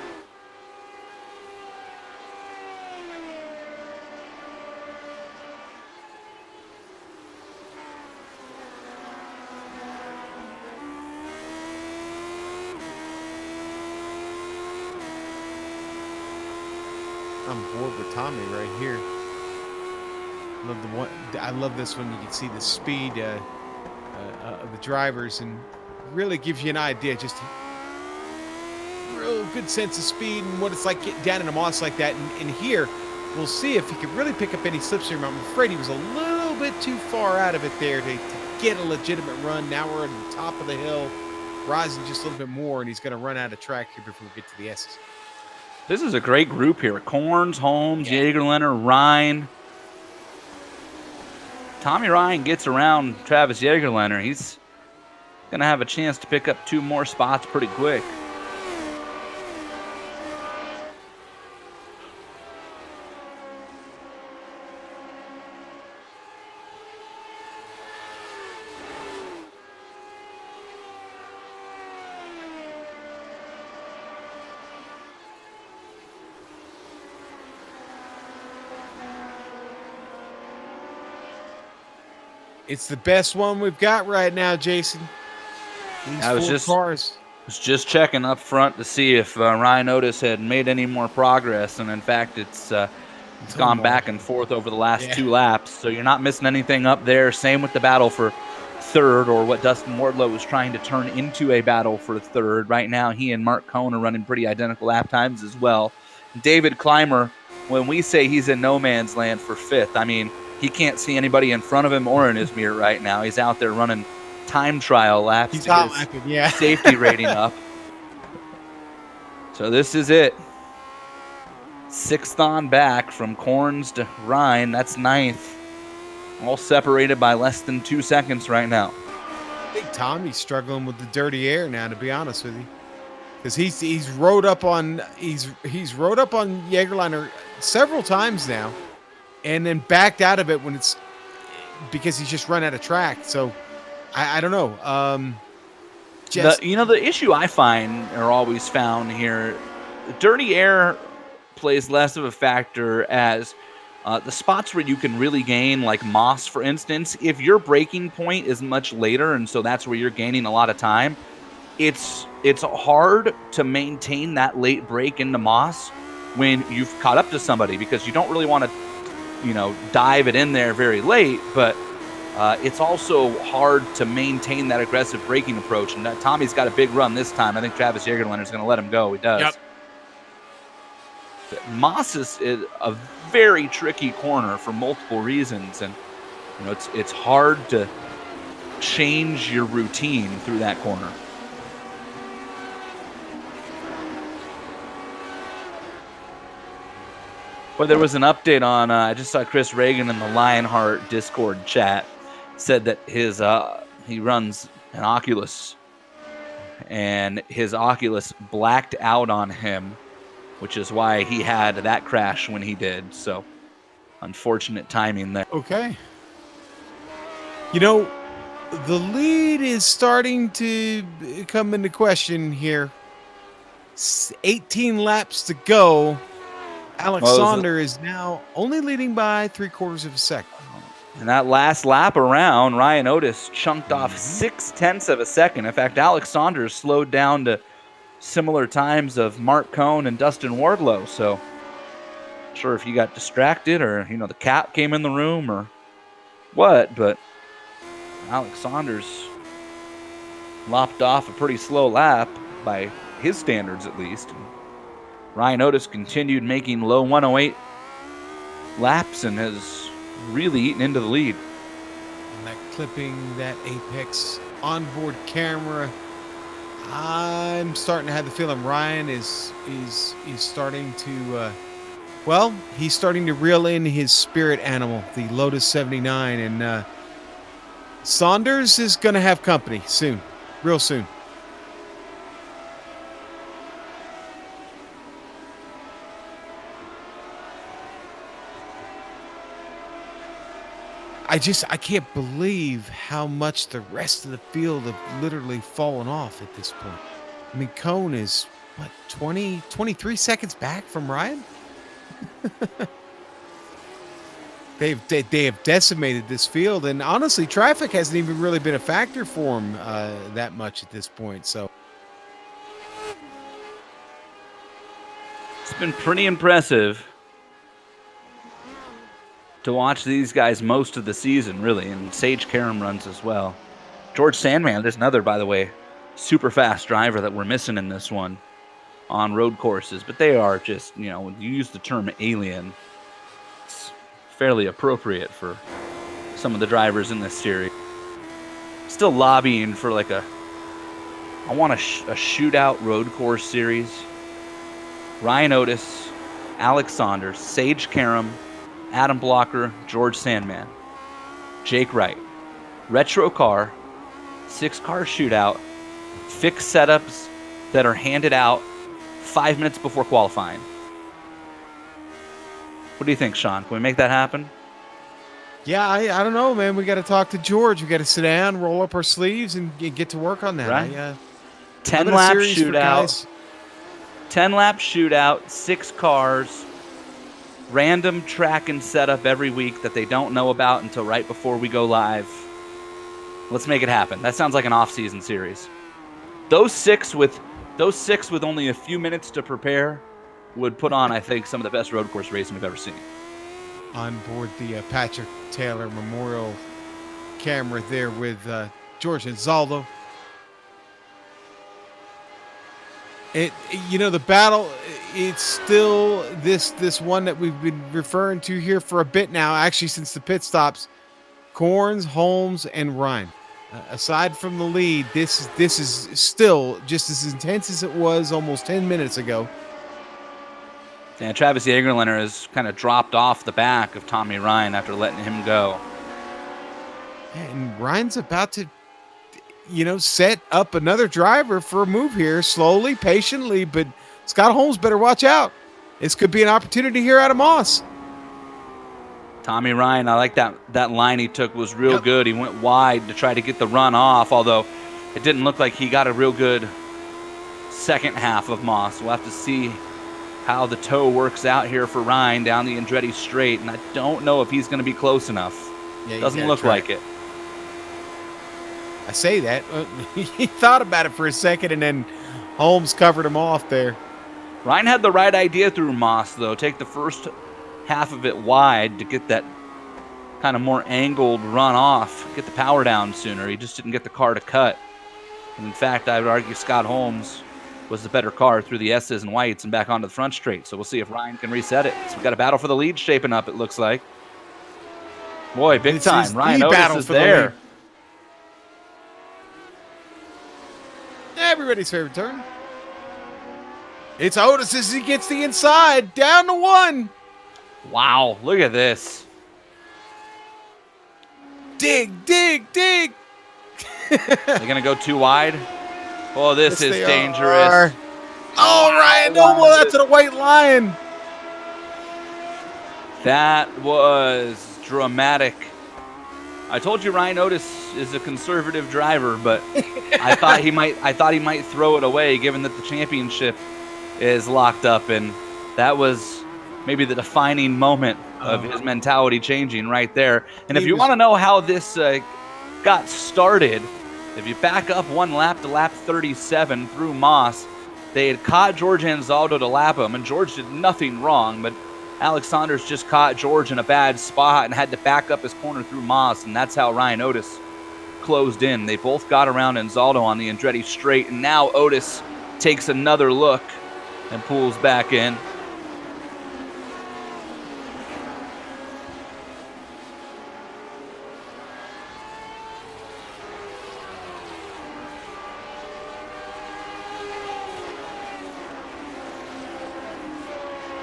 I'm bored with Tommy right here. I love this one. You can see the speed of the drivers, and really gives you an idea, just a real good sense of speed and what it's like getting down in a Moss like that. And here, we'll see if he can really pick up any slipstream. I'm afraid he was a little bit too far out of it there to get a legitimate run. Now we're at the top of the hill, rising just a little bit more, and he's going to run out of track here before we get to the S's. This is a great group here. Corns, Holmes, Jagerliner, Ryan. Tommy Ryan gets around Travis Jagerliner. He's going to have a chance to pick up 2 more spots pretty quick. It's the best one we've got right now, Jason. I was just checking up front to see if Ryan Otis had made any more progress, and in fact, it's gone back and forth over the last 2 laps. So you're not missing anything up there. Same with the battle for third, or what Dustin Wardlow was trying to turn into a battle for third. Right now, he and Mark Cohn are running pretty identical lap times as well. David Clymer, when we say he's in no man's land for 5th, I mean, he can't see anybody in front of him or in his mirror right now. He's out there running time trial laps. He's hot lapping, yeah. Safety rating up. So this is it. 6th on back from Corns to Ryan. That's 9th. All separated by less than 2 seconds right now. I think Tommy's struggling with the dirty air now, to be honest with you, because he's rode up on Jagerliner several times now, and then backed out of it when it's because he's just run out of track. So I don't know. The issue I find, or always found here, dirty air plays less of a factor as the spots where you can really gain, like Moss, for instance. If your braking point is much later, and so that's where you're gaining a lot of time, it's hard to maintain that late break into Moss when you've caught up to somebody, because you don't really want to dive it in there very late, but it's also hard to maintain that aggressive braking approach. And Tommy's got a big run this time. I think Travis Jagerliner is going to let him go. He does. Yep. Moss is a very tricky corner for multiple reasons, and it's hard to change your routine through that corner. Well, there was an update on, I just saw Chris Reagan in the Lionheart Discord chat said that he runs an Oculus, and his Oculus blacked out on him, which is why he had that crash when he did. So, unfortunate timing there. Okay. The lead is starting to come into question here. 18 laps to go. Alex Saunders is now only leading by 3/4 of a second. And that last lap around, Ryan Otis chunked off 0.6 of a second. In fact, Alex Saunders slowed down to similar times of Mark Cohn and Dustin Wardlow. So, not sure if he got distracted or, the cat came in the room or what, but Alex Saunders lopped off a pretty slow lap by his standards, at least. Ryan Otis continued making low 108 laps and has really eaten into the lead. And that clipping, that Apex onboard camera, I'm starting to have the feeling Ryan is starting to, he's starting to reel in his spirit animal, the Lotus 79, and Saunders is going to have company soon, real soon. I can't believe how much the rest of the field have literally fallen off at this point. I mean, Cohn is, 23 seconds back from Ryan? They have decimated this field, and honestly, traffic hasn't even really been a factor for them that much at this point. So it's been pretty impressive to watch these guys most of the season, really, and Sage Karam runs as well. George Sandman, there's another, by the way, super fast driver that we're missing in this one on road courses, but they are just, when you use the term alien, it's fairly appropriate for some of the drivers in this series. Still lobbying for I want a shootout road course series. Ryan Otis, Alex Saunders, Sage Karam, Adam Blocker, George Sandman, Jake Wright, retro car, 6-car shootout, fixed setups that are handed out 5 minutes before qualifying. What do you think, Sean? Can we make that happen? Yeah, I don't know, man. We got to talk to George. We got to sit down, roll up our sleeves, and get to work on that. Right. 10-lap shootout. 10-lap shootout, 6 cars. Random track and setup every week that they don't know about until right before we go live. Let's make it happen. That sounds like an off-season series. Those six with only a few minutes to prepare would put on, I think, some of the best road course racing we've ever seen. On board the Patrick Taylor Memorial camera there with George and Zaldo. The battle, it's still this one that we've been referring to here for a bit now, actually since the pit stops. Corns, Holmes, and Ryan. Aside from the lead, this is still just as intense as it was almost 10 minutes ago. And Travis Jagerlander has kind of dropped off the back of Tommy Ryan after letting him go. And Ryan's about to set up another driver for a move here, slowly, patiently, but Scott Holmes better watch out. This could be an opportunity here out of Moss. Tommy Ryan, I like that line he took was real good. He went wide to try to get the run off, although it didn't look like he got a real good second half of Moss. We'll have to see how the toe works out here for Ryan down the Andretti straight, and I don't know if he's going to be close enough. Yeah, doesn't look like it. I say that. He thought about it for a second, and then Holmes covered him off there. Ryan had the right idea through Moss, though. Take the first half of it wide to get that kind of more angled run off, get the power down sooner. He just didn't get the car to cut. And in fact, I would argue Scott Holmes was the better car through the S's and whites and back onto the front straight. So we'll see if Ryan can reset it. So we've got a battle for the lead shaping up, it looks like. Boy, big time. Ryan Otis is there. Everybody's favorite turn. It's Otis as he gets the inside, down to 1. Wow, look at this. Dig, dig, dig. They're going to go too wide? Oh, this is dangerous. Oh, Ryan, no, well, that's a white line. That was dramatic. I told you Ryan Otis is a conservative driver, but I thought he might throw it away given that the championship is locked up, and that was maybe the defining moment of his mentality changing right there. And if you want to know how this got started, if you back up one lap to lap 37 through Moss, they had caught George Anzaldo to lap him, and George did nothing wrong, but Alex Saunders just caught George in a bad spot and had to back up his corner through Moss, and that's how Ryan Otis closed in. They both got around Anzaldo on the Andretti straight, and now Otis takes another look and pulls back in.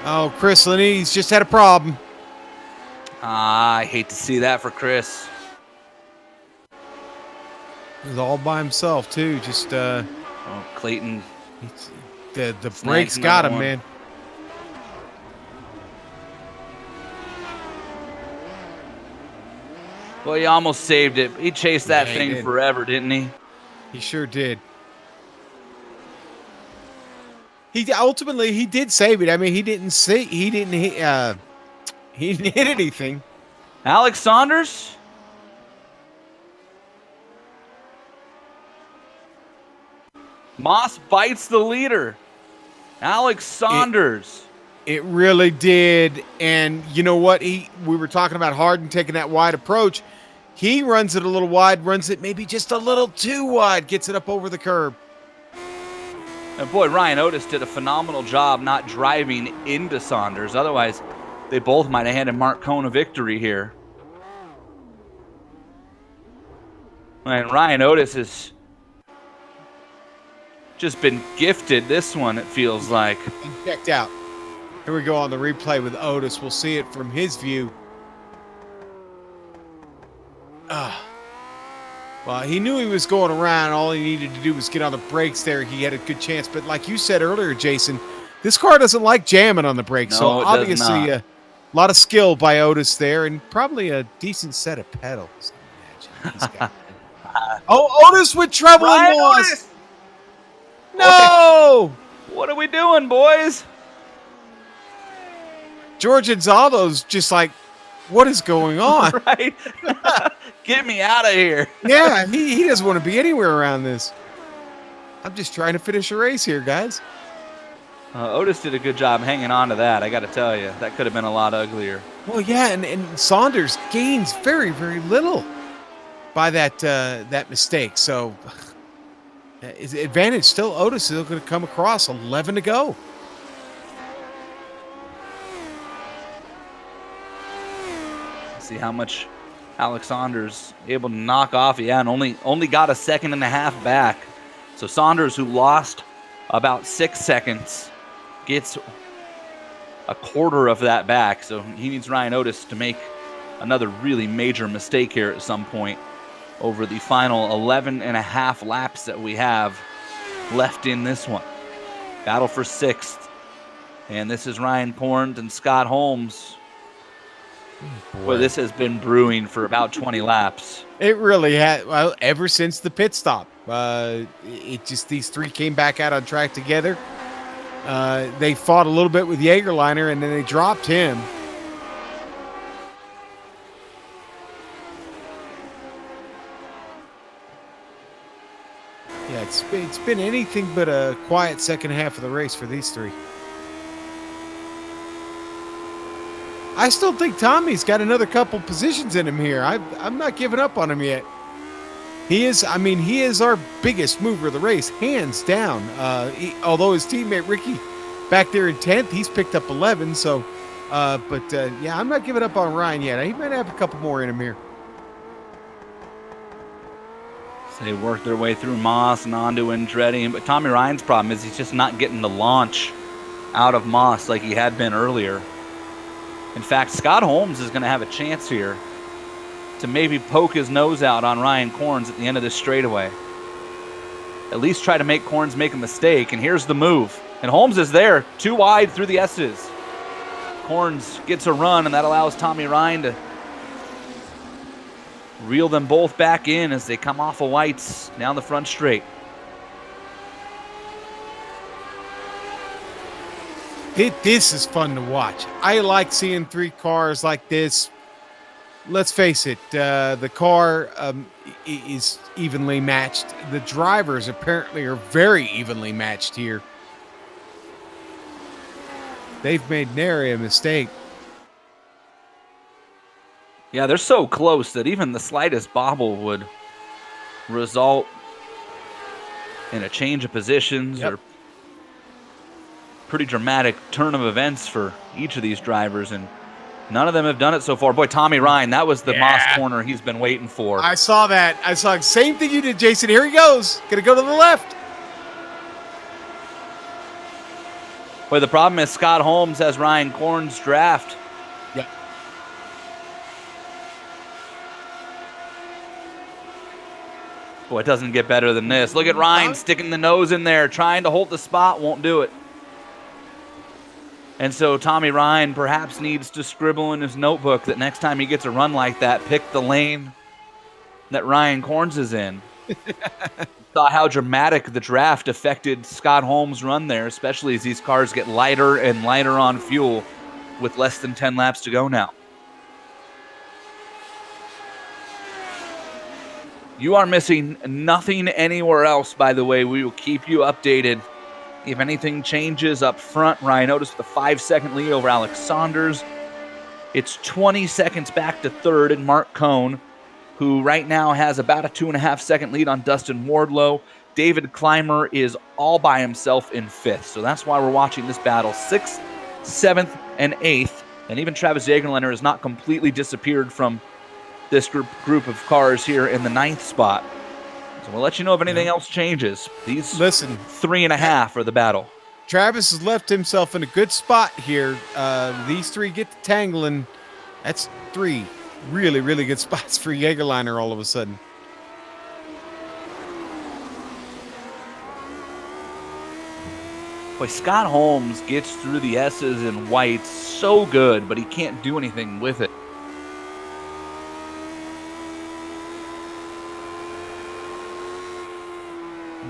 Oh, Chris Laney's just had a problem. I hate to see that for Chris. He was all by himself, too. Just, Clayton. The brakes got him, man. Well, he almost saved it. He chased that thing forever, didn't he? He sure did. He ultimately did save it. I mean, he didn't hit anything. Alex Saunders? Moss bites the leader. Alex Saunders. It really did. And you know what? We were talking about Harden taking that wide approach. He runs it a little wide, runs it maybe just a little too wide, gets it up over the curb. And boy, Ryan Otis did a phenomenal job not driving into Saunders. Otherwise, they both might have handed Mark Cohn a victory here. And Ryan Otis has just been gifted this one, it feels like. And checked out. Here we go on the replay with Otis. We'll see it from his view. Well, he knew he was going around. All he needed to do was get on the brakes there. He had a good chance. But like you said earlier, Jason, this car doesn't like jamming on the brakes. No, so it obviously a lot of skill by Otis there and probably a decent set of pedals. Otis with trouble and loss. No! What are we doing, boys? George Anzaldo's just like, what is going on? Right? Get me out of here. Yeah, he doesn't want to be anywhere around this. I'm just trying to finish a race here, guys. Otis did a good job hanging on to that, I got to tell you. That could have been a lot uglier. Well, yeah, and Saunders gains very, very little by that mistake. So, his advantage still Otis is going to come across. 11 to go. See how much Alex Saunders able to knock off. Yeah, and only got a second and a half back. So Saunders, who lost about 6 seconds, gets a quarter of that back. So he needs Ryan Otis to make another really major mistake here at some point over the final 11 and a half laps that we have left in this one. Battle for sixth. And this is Ryan Corns and Scott Holmes. Boy, this has been brewing for about 20 laps. It really had. Well, ever since the pit stop, these three came back out on track together. They fought a little bit with Jagerliner, and then they dropped him. Yeah, it's been anything but a quiet second half of the race for these three. I still think Tommy's got another couple positions in him here. I'm not giving up on him yet. He is our biggest mover of the race, hands down. Although his teammate Ricky back there in 10th, he's picked up 11. So, yeah, I'm not giving up on Ryan yet. He might have a couple more in him here. So they work their way through Moss and onto Andretti. But Tommy Ryan's problem is he's just not getting the launch out of Moss like he had been earlier. In fact, Scott Holmes is going to have a chance here to maybe poke his nose out on Ryan Corns at the end of this straightaway. At least try to make Corns make a mistake, and here's the move. And Holmes is there, too wide through the S's. Corns gets a run, and that allows Tommy Ryan to reel them both back in as they come off of whites down the front straight. This is fun to watch. I like seeing 3 cars like this. Let's face it, the car is evenly matched. The drivers apparently are very evenly matched here. They've made nary a mistake. Yeah, they're so close that even the slightest bobble would result in a change of positions or pretty dramatic turn of events for each of these drivers, and none of them have done it so far. Boy, Tommy Ryan, that was the Moss corner he's been waiting for. I saw that. I saw the same thing you did, Jason. Here he goes. Gonna go to the left. Boy, the problem is Scott Holmes has Ryan Korn's draft. Yep. Boy, it doesn't get better than this. Look at Ryan sticking the nose in there, trying to hold the spot, won't do it. And so Tommy Ryan perhaps needs to scribble in his notebook that next time he gets a run like that, pick the lane that Ryan Korns is in. Saw how dramatic the draft affected Scott Holmes' run there, especially as these cars get lighter and lighter on fuel with less than 10 laps to go now. You are missing nothing anywhere else, by the way. We will keep you updated if anything changes up front. Ryan Otis with a 5-second lead over Alex Saunders. It's 20 seconds back to third, and Mark Cohn, who right now has about a 2.5-second lead on Dustin Wardlow. David Clymer is all by himself in fifth, so that's why we're watching this battle. 6th, 7th, and 8th, and even Travis Jagerlander has not completely disappeared from this group of cars here in the 9th spot. So we'll let you know if anything else changes. These 3.5 are the battle. Travis has left himself in a good spot here. These 3 get to tangling. That's 3 really, really good spots for Jagerliner all of a sudden. Boy, Scott Holmes gets through the S's and whites so good, but he can't do anything with it.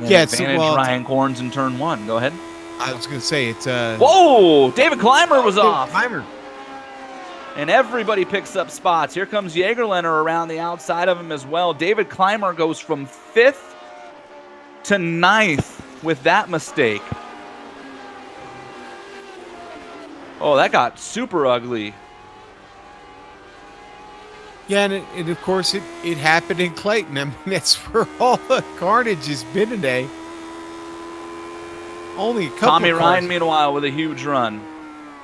Advantage Ryan Korns in turn 1. Go ahead. I was going to say it's. Whoa! David Clymer was off. Clymer. And everybody picks up spots. Here comes Jagerlander around the outside of him as well. David Clymer goes from 5th to 9th with that mistake. Oh, that got super ugly. Yeah, and of course it happened in Clayton. I mean, that's where all the carnage has been today. Only a couple Tommy of Ryan, meanwhile, with a huge run.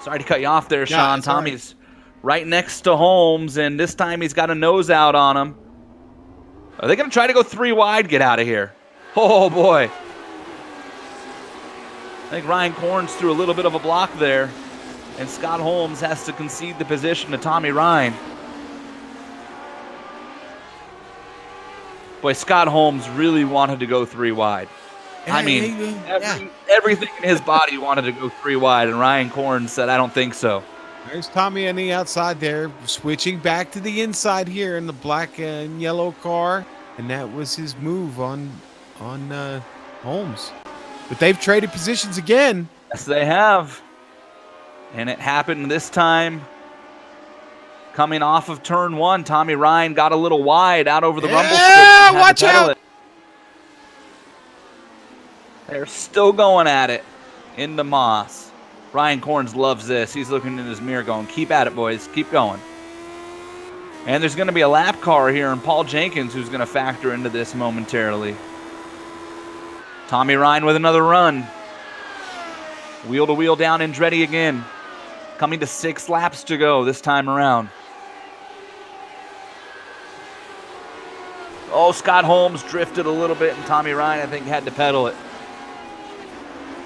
Sorry to cut you off there, Sean. Tommy's right next to Holmes, and this time he's got a nose out on him. Are they going to try to go 3 wide? Get out of here. Oh, boy. I think Ryan Korns threw a little bit of a block there, and Scott Holmes has to concede the position to Tommy Ryan. Boy, Scott Holmes really wanted to go 3 wide. I mean, everything in his body wanted to go 3 wide, and Ryan Korns said, I don't think so. There's Tommy on the outside there, switching back to the inside here in the black and yellow car, and that was his move on Holmes. But they've traded positions again. Yes, they have. And it happened this time. Coming off of turn 1, Tommy Ryan got a little wide out over the rumble strip. Yeah, watch out! They're still going at it into Moss. Ryan Korns loves this. He's looking in his mirror going, keep at it, boys. Keep going. And there's going to be a lap car here, and Paul Jenkins who's going to factor into this momentarily. Tommy Ryan with another run. Wheel to wheel down Andretti again. Coming to 6 laps to go this time around. Oh, Scott Holmes drifted a little bit, and Tommy Ryan, I think, had to pedal it.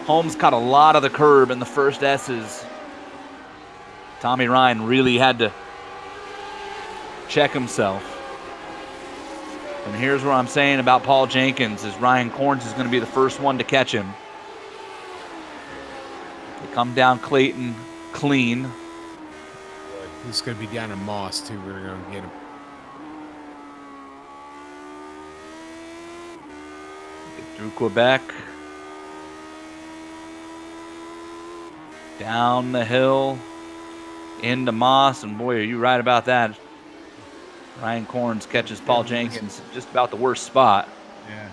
Holmes caught a lot of the curb in the first S's. Tommy Ryan really had to check himself. And here's what I'm saying about Paul Jenkins, is Ryan Korns is going to be the first one to catch him. They come down Clayton clean. He's going to be down in Moss, too. We're going to get him. Get through Quebec. Down the hill into Moss, and boy, are you right about that. Ryan Corns catches Paul Jenkins just about the worst spot. Yeah.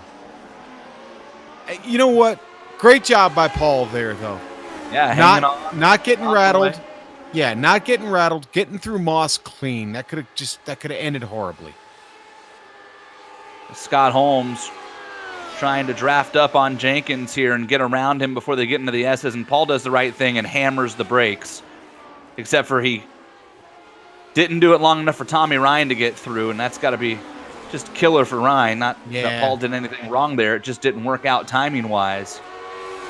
You know what? Great job by Paul there, though. Yeah, hanging on. Not getting rattled. Yeah, not getting rattled. Getting through Moss clean. That could have ended horribly. Scott Holmes trying to draft up on Jenkins here and get around him before they get into the S's, and Paul does the right thing and hammers the brakes. Except for he didn't do it long enough for Tommy Ryan to get through, and that's got to be just killer for Ryan. Not that Paul did anything wrong there. It just didn't work out timing-wise.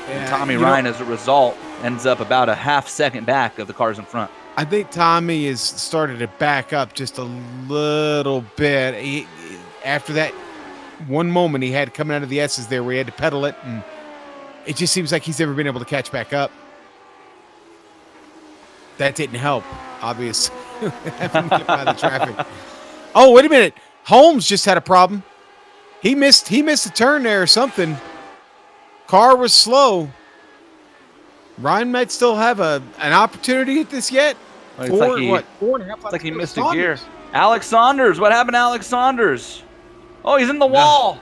Yeah, and Tommy Ryan, as a result, ends up about a half second back of the cars in front. I think Tommy has started to back up just a little bit. After that one moment he had coming out of the S's there where he had to pedal it, and it just seems like he's never been able to catch back up. That didn't help, obviously. Having to get by the traffic. Oh, wait a minute. Holmes just had a problem. He missed a turn there or something. Car was slow. Ryan might still have an opportunity at this yet. Well, four and a half. It's like he missed a gear. Alex Saunders. What happened to Alex Saunders? Oh, he's in the wall.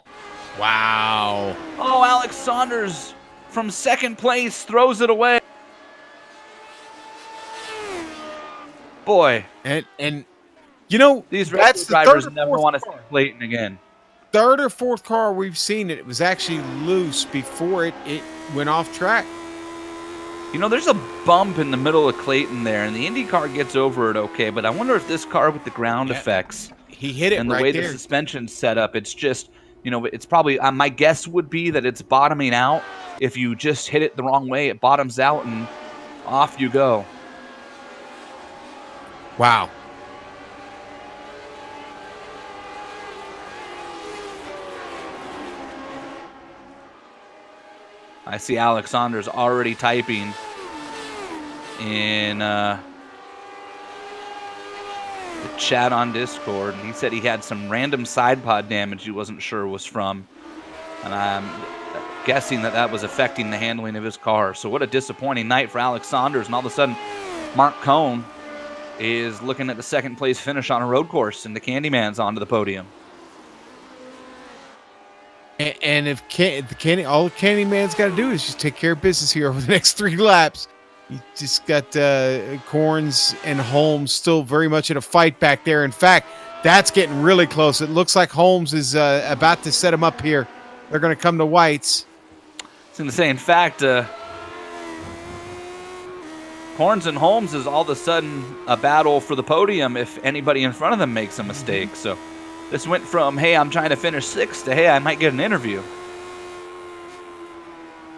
Wow. Oh, Alex Saunders from second place throws it away. Boy. And you know, these race drivers never want to see Clayton again. Third or fourth car we've seen it was actually loose before it went off track. You know, there's a bump in the middle of Clayton there, and the IndyCar gets over it okay, but I wonder if this car with the ground effects, he hit it and the right way there. The suspension's set up, it's just, you know, it's probably, my guess would be that it's bottoming out. If you just hit it the wrong way, it bottoms out, and off you go. Wow. I see Alex Saunders already typing in the chat on Discord. He said he had some random side pod damage he wasn't sure was from. And I'm guessing that was affecting the handling of his car. So what a disappointing night for Alex Saunders. And all of a sudden, Mark Cohn is looking at the second place finish on a road course, and the Candyman's onto the podium. And if all Candyman's got to do is just take care of business here over the next 3 laps. You just got Corns and Holmes still very much in a fight back there. In fact, that's getting really close. It looks like Holmes is about to set him up here. They're going to come to whites. I was going to say, in fact, Corns and Holmes is all of a sudden a battle for the podium if anybody in front of them makes a mistake. So this went from, hey, I'm trying to finish 6th to, hey, I might get an interview.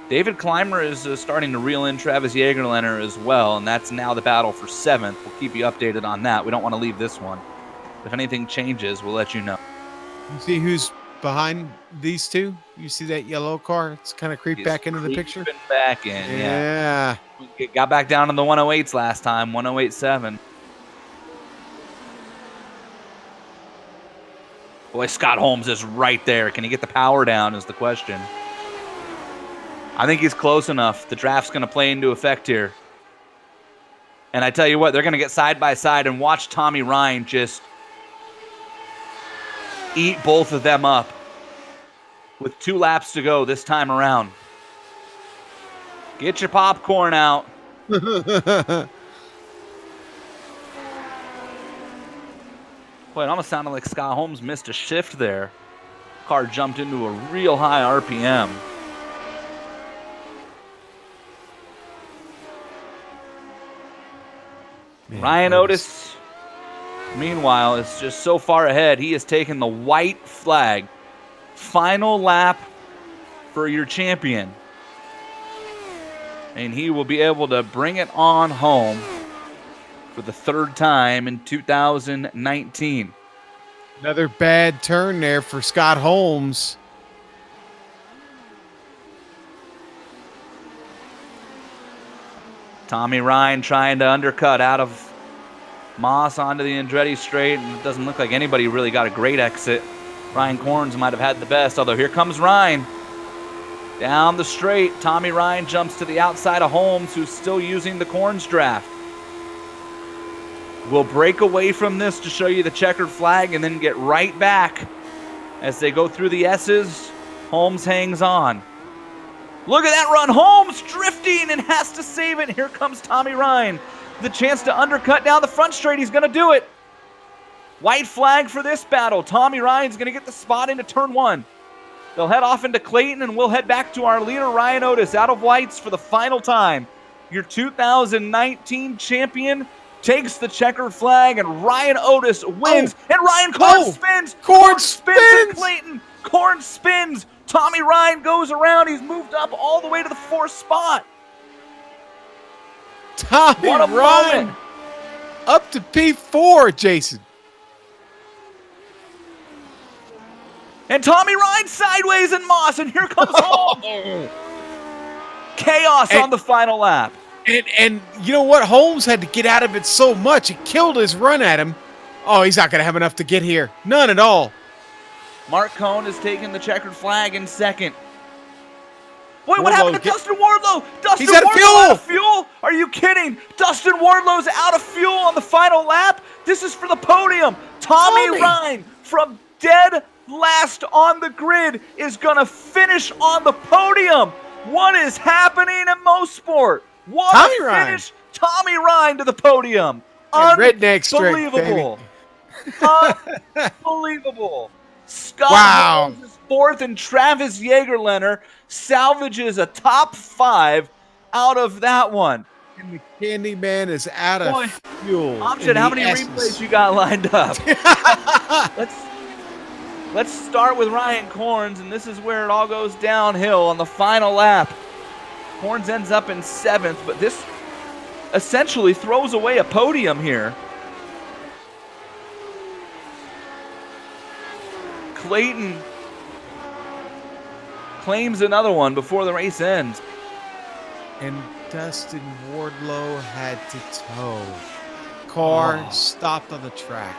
David Clymer is starting to reel in Travis Jagerleiner as well, and that's now the battle for 7th. We'll keep you updated on that. We don't want to leave this one. If anything changes, we'll let you know. You see who's behind these two? You see that yellow car? It's kind of creeped back into the picture. Back in, yeah. Got back down in the 108s last time, 108.7. Boy, Scott Holmes is right there. Can he get the power down is the question. I think he's close enough. The draft's going to play into effect here. And I tell you what, they're going to get side by side and watch Tommy Ryan just eat both of them up with 2 laps to go this time around. Get your popcorn out. Boy, it almost sounded like Scott Holmes missed a shift there. Car jumped into a real high RPM. Ryan Otis, meanwhile, is just so far ahead. He has taken the white flag. Final lap for your champion. And he will be able to bring it on home for the 3rd time in 2019. Another bad turn there for Scott Holmes. Tommy Ryan trying to undercut out of Moss onto the Andretti straight, and it doesn't look like anybody really got a great exit. Ryan Corns might have had the best, although here comes Ryan. Down the straight, Tommy Ryan jumps to the outside of Holmes, who's still using the corns draft. We'll break away from this to show you the checkered flag and then get right back as they go through the S's. Holmes hangs on. Look at that run. Holmes drifting and has to save it. Here comes Tommy Ryan. The chance to undercut down the front straight. He's going to do it. White flag for this battle. Tommy Ryan's going to get the spot into turn 1. They'll head off into Clayton, and we'll head back to our leader, Ryan Otis, out of whites for the final time. Your 2019 champion takes the checkered flag, and Ryan Otis wins. And Ryan Corn spins. Corn spins in Clayton. Corn spins. Tommy Ryan goes around. He's moved up all the way to the 4th spot. Tommy What a Ryan moment. up to P4, Jason. And Tommy Ryan sideways in Moss, and here comes Holmes. Chaos on the final lap. And you know what? Holmes had to get out of it so much. It killed his run at him. Oh, he's not going to have enough to get here. None at all. Mark Cohn has taken the checkered flag in 2nd. Boy, what happened to Dustin Wardlow? Dustin He's out of Wardlow out of fuel? Are you kidding? Dustin Wardlow's out of fuel on the final lap? This is for the podium. Tommy Ryan from dead last on the grid is going to finish on the podium. What is happening in Motorsport? What Tommy a Ryan. finish. Tommy Ryan to the podium. And redneck strip, Unbelievable. Unbelievable. Scott Wow. Holmes is 4th, and Travis Jagerlener salvages a top 5 out of that one. And the Candyman is out of Boy, fuel. Amjad, how many replays you got lined up? Let's start with Ryan Corns, and this is where it all goes downhill on the final lap. Corns ends up in 7th, but this essentially throws away a podium here. Clayton claims another one before the race ends. And Dustin Wardlow had to tow. Car stopped on the track.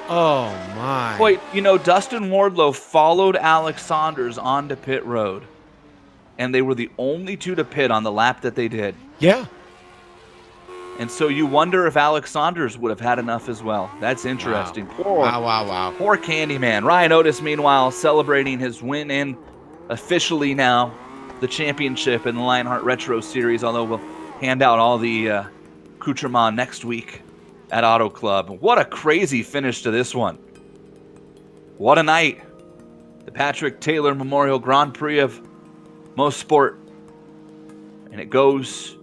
Oh, my. Boy, you know, Dustin Wardlow followed Alex Saunders onto pit road, and they were the only two to pit on the lap that they did. Yeah. And so you wonder if Alex Saunders would have had enough as well. That's interesting. Wow. Poor Candyman. Ryan Otis, meanwhile, celebrating his win and officially now the championship in the Lionheart Retro Series, although we'll hand out all the accoutrement next week at Auto Club. What a crazy finish to this one. What a night. The Patrick Taylor Memorial Grand Prix of Motorsport. And it goes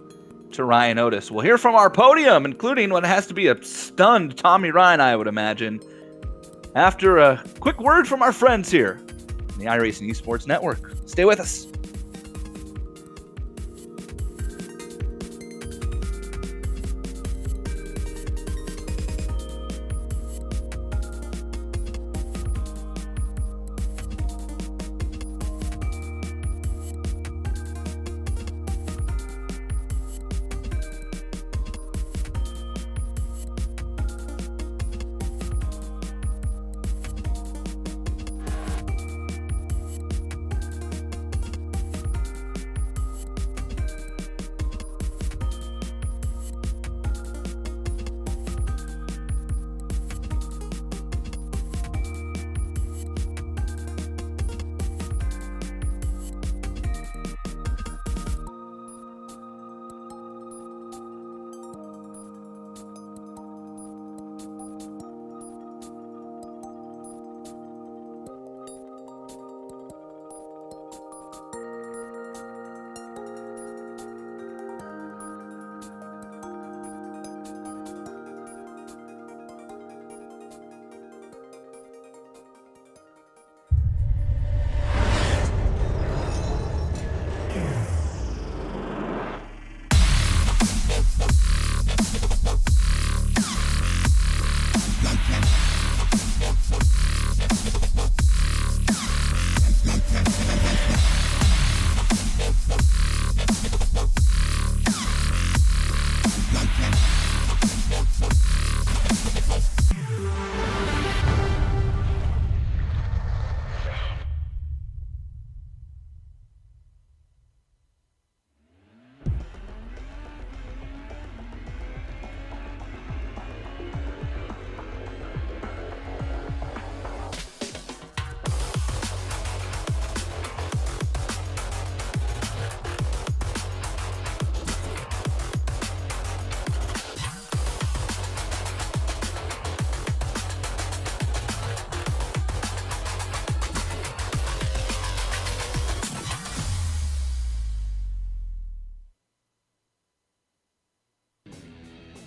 to Ryan Otis. We'll hear from our podium, including what has to be a stunned Tommy Ryan, I would imagine, after a quick word from our friends here on the iRacing Esports Network. Stay with us.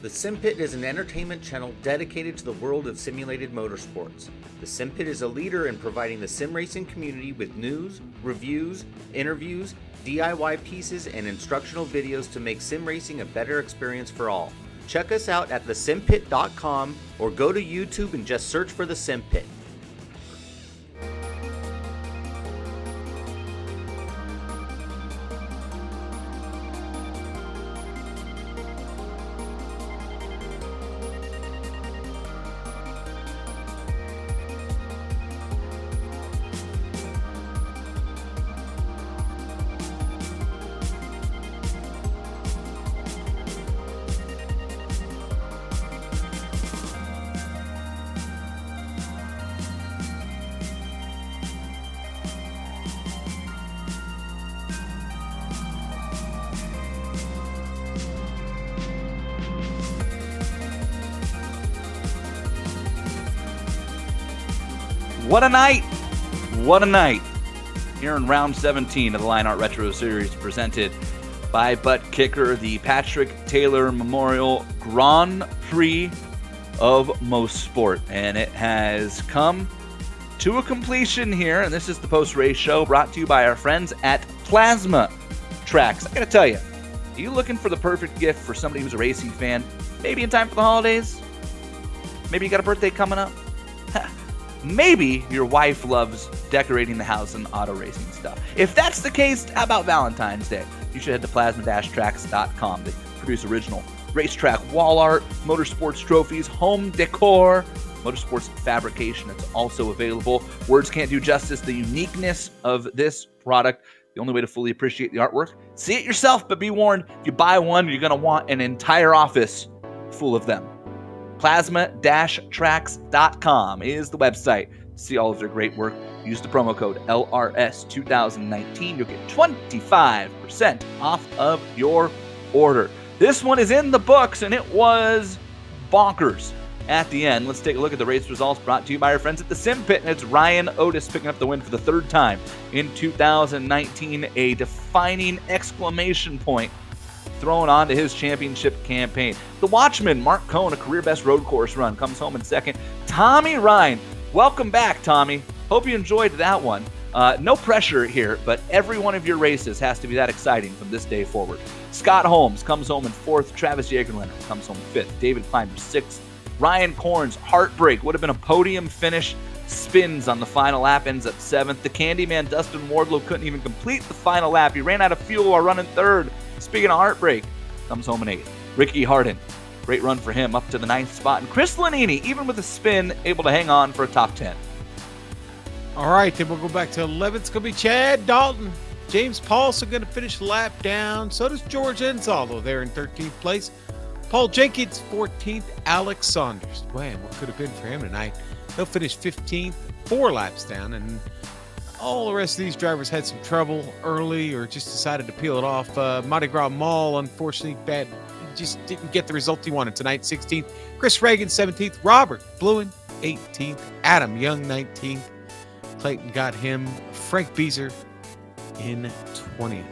The Sim Pit is an entertainment channel dedicated to the world of simulated motorsports. The Sim Pit is a leader in providing the sim racing community with news, reviews, interviews, DIY pieces, and instructional videos to make sim racing a better experience for all. Check us out at thesimpit.com or go to YouTube and just search for The Sim Pit. What a night! What a night! Here in round 17 of the Lionheart Retro Series, presented by Butt Kicker, the Patrick Taylor Memorial Grand Prix of Motorsport. And it has come to a completion here, and this is the post-race show brought to you by our friends at Plasma Tracks. I gotta tell you, are you looking for the perfect gift for somebody who's a racing fan? Maybe in time for the holidays? Maybe you got a birthday coming up? Maybe your wife loves decorating the house and auto racing stuff. If that's the case, how about Valentine's Day? You should head to plasma-tracks.com. They produce original racetrack wall art, motorsports trophies, home decor, motorsports fabrication. It's also available. Words can't do justice the uniqueness of this product. The only way to fully appreciate the artwork, see it yourself, but be warned, if you buy one, you're going to want an entire office full of them. Plasma-tracks.com is the website to see all of their great work. Use the promo code LRS2019. You'll get 25% off of your order. This one is in the books, and it was bonkers at the end. Let's take a look at the race results brought to you by our friends at the Sim Pit, and it's Ryan Otis picking up the win for the third time in 2019, a defining exclamation point thrown onto his championship campaign. The Watchman, Mark Cohn, a career best road course run, comes home in second. Tommy Ryan, welcome back, Tommy. Hope you enjoyed that one. No pressure here, but every one of your races has to be that exciting from this day forward. Scott Holmes comes home in fourth. Travis Jagerlander comes home in fifth. David Clymer, sixth. Ryan Korn's heartbreak would have been a podium finish. Spins on the final lap, ends at seventh. The Candyman, Dustin Wardlow, couldn't even complete the final lap. He ran out of fuel while running third. Speaking of heartbreak, comes home in eighth. Ricky Harden, great run for him, up to the ninth spot. And Chris Lanini, even with a spin, able to hang on for a top 10. All right, then we'll go back to 11th. It's going to be Chad Dalton. James Paulson going to finish lap down. So does George Enzalo there in 13th place. Paul Jenkins, 14th. Alex Saunders. Man, what could have been for him tonight? He'll finish 15th, 4 laps down. And all the rest of these drivers had some trouble early or just decided to peel it off. Mardi Gras Mall, unfortunately, just didn't get the result he wanted tonight. 16th. Chris Reagan, 17th. Robert Bluen, 18th. Adam Young, 19th. Clayton got him. Frank Beezer in 20th.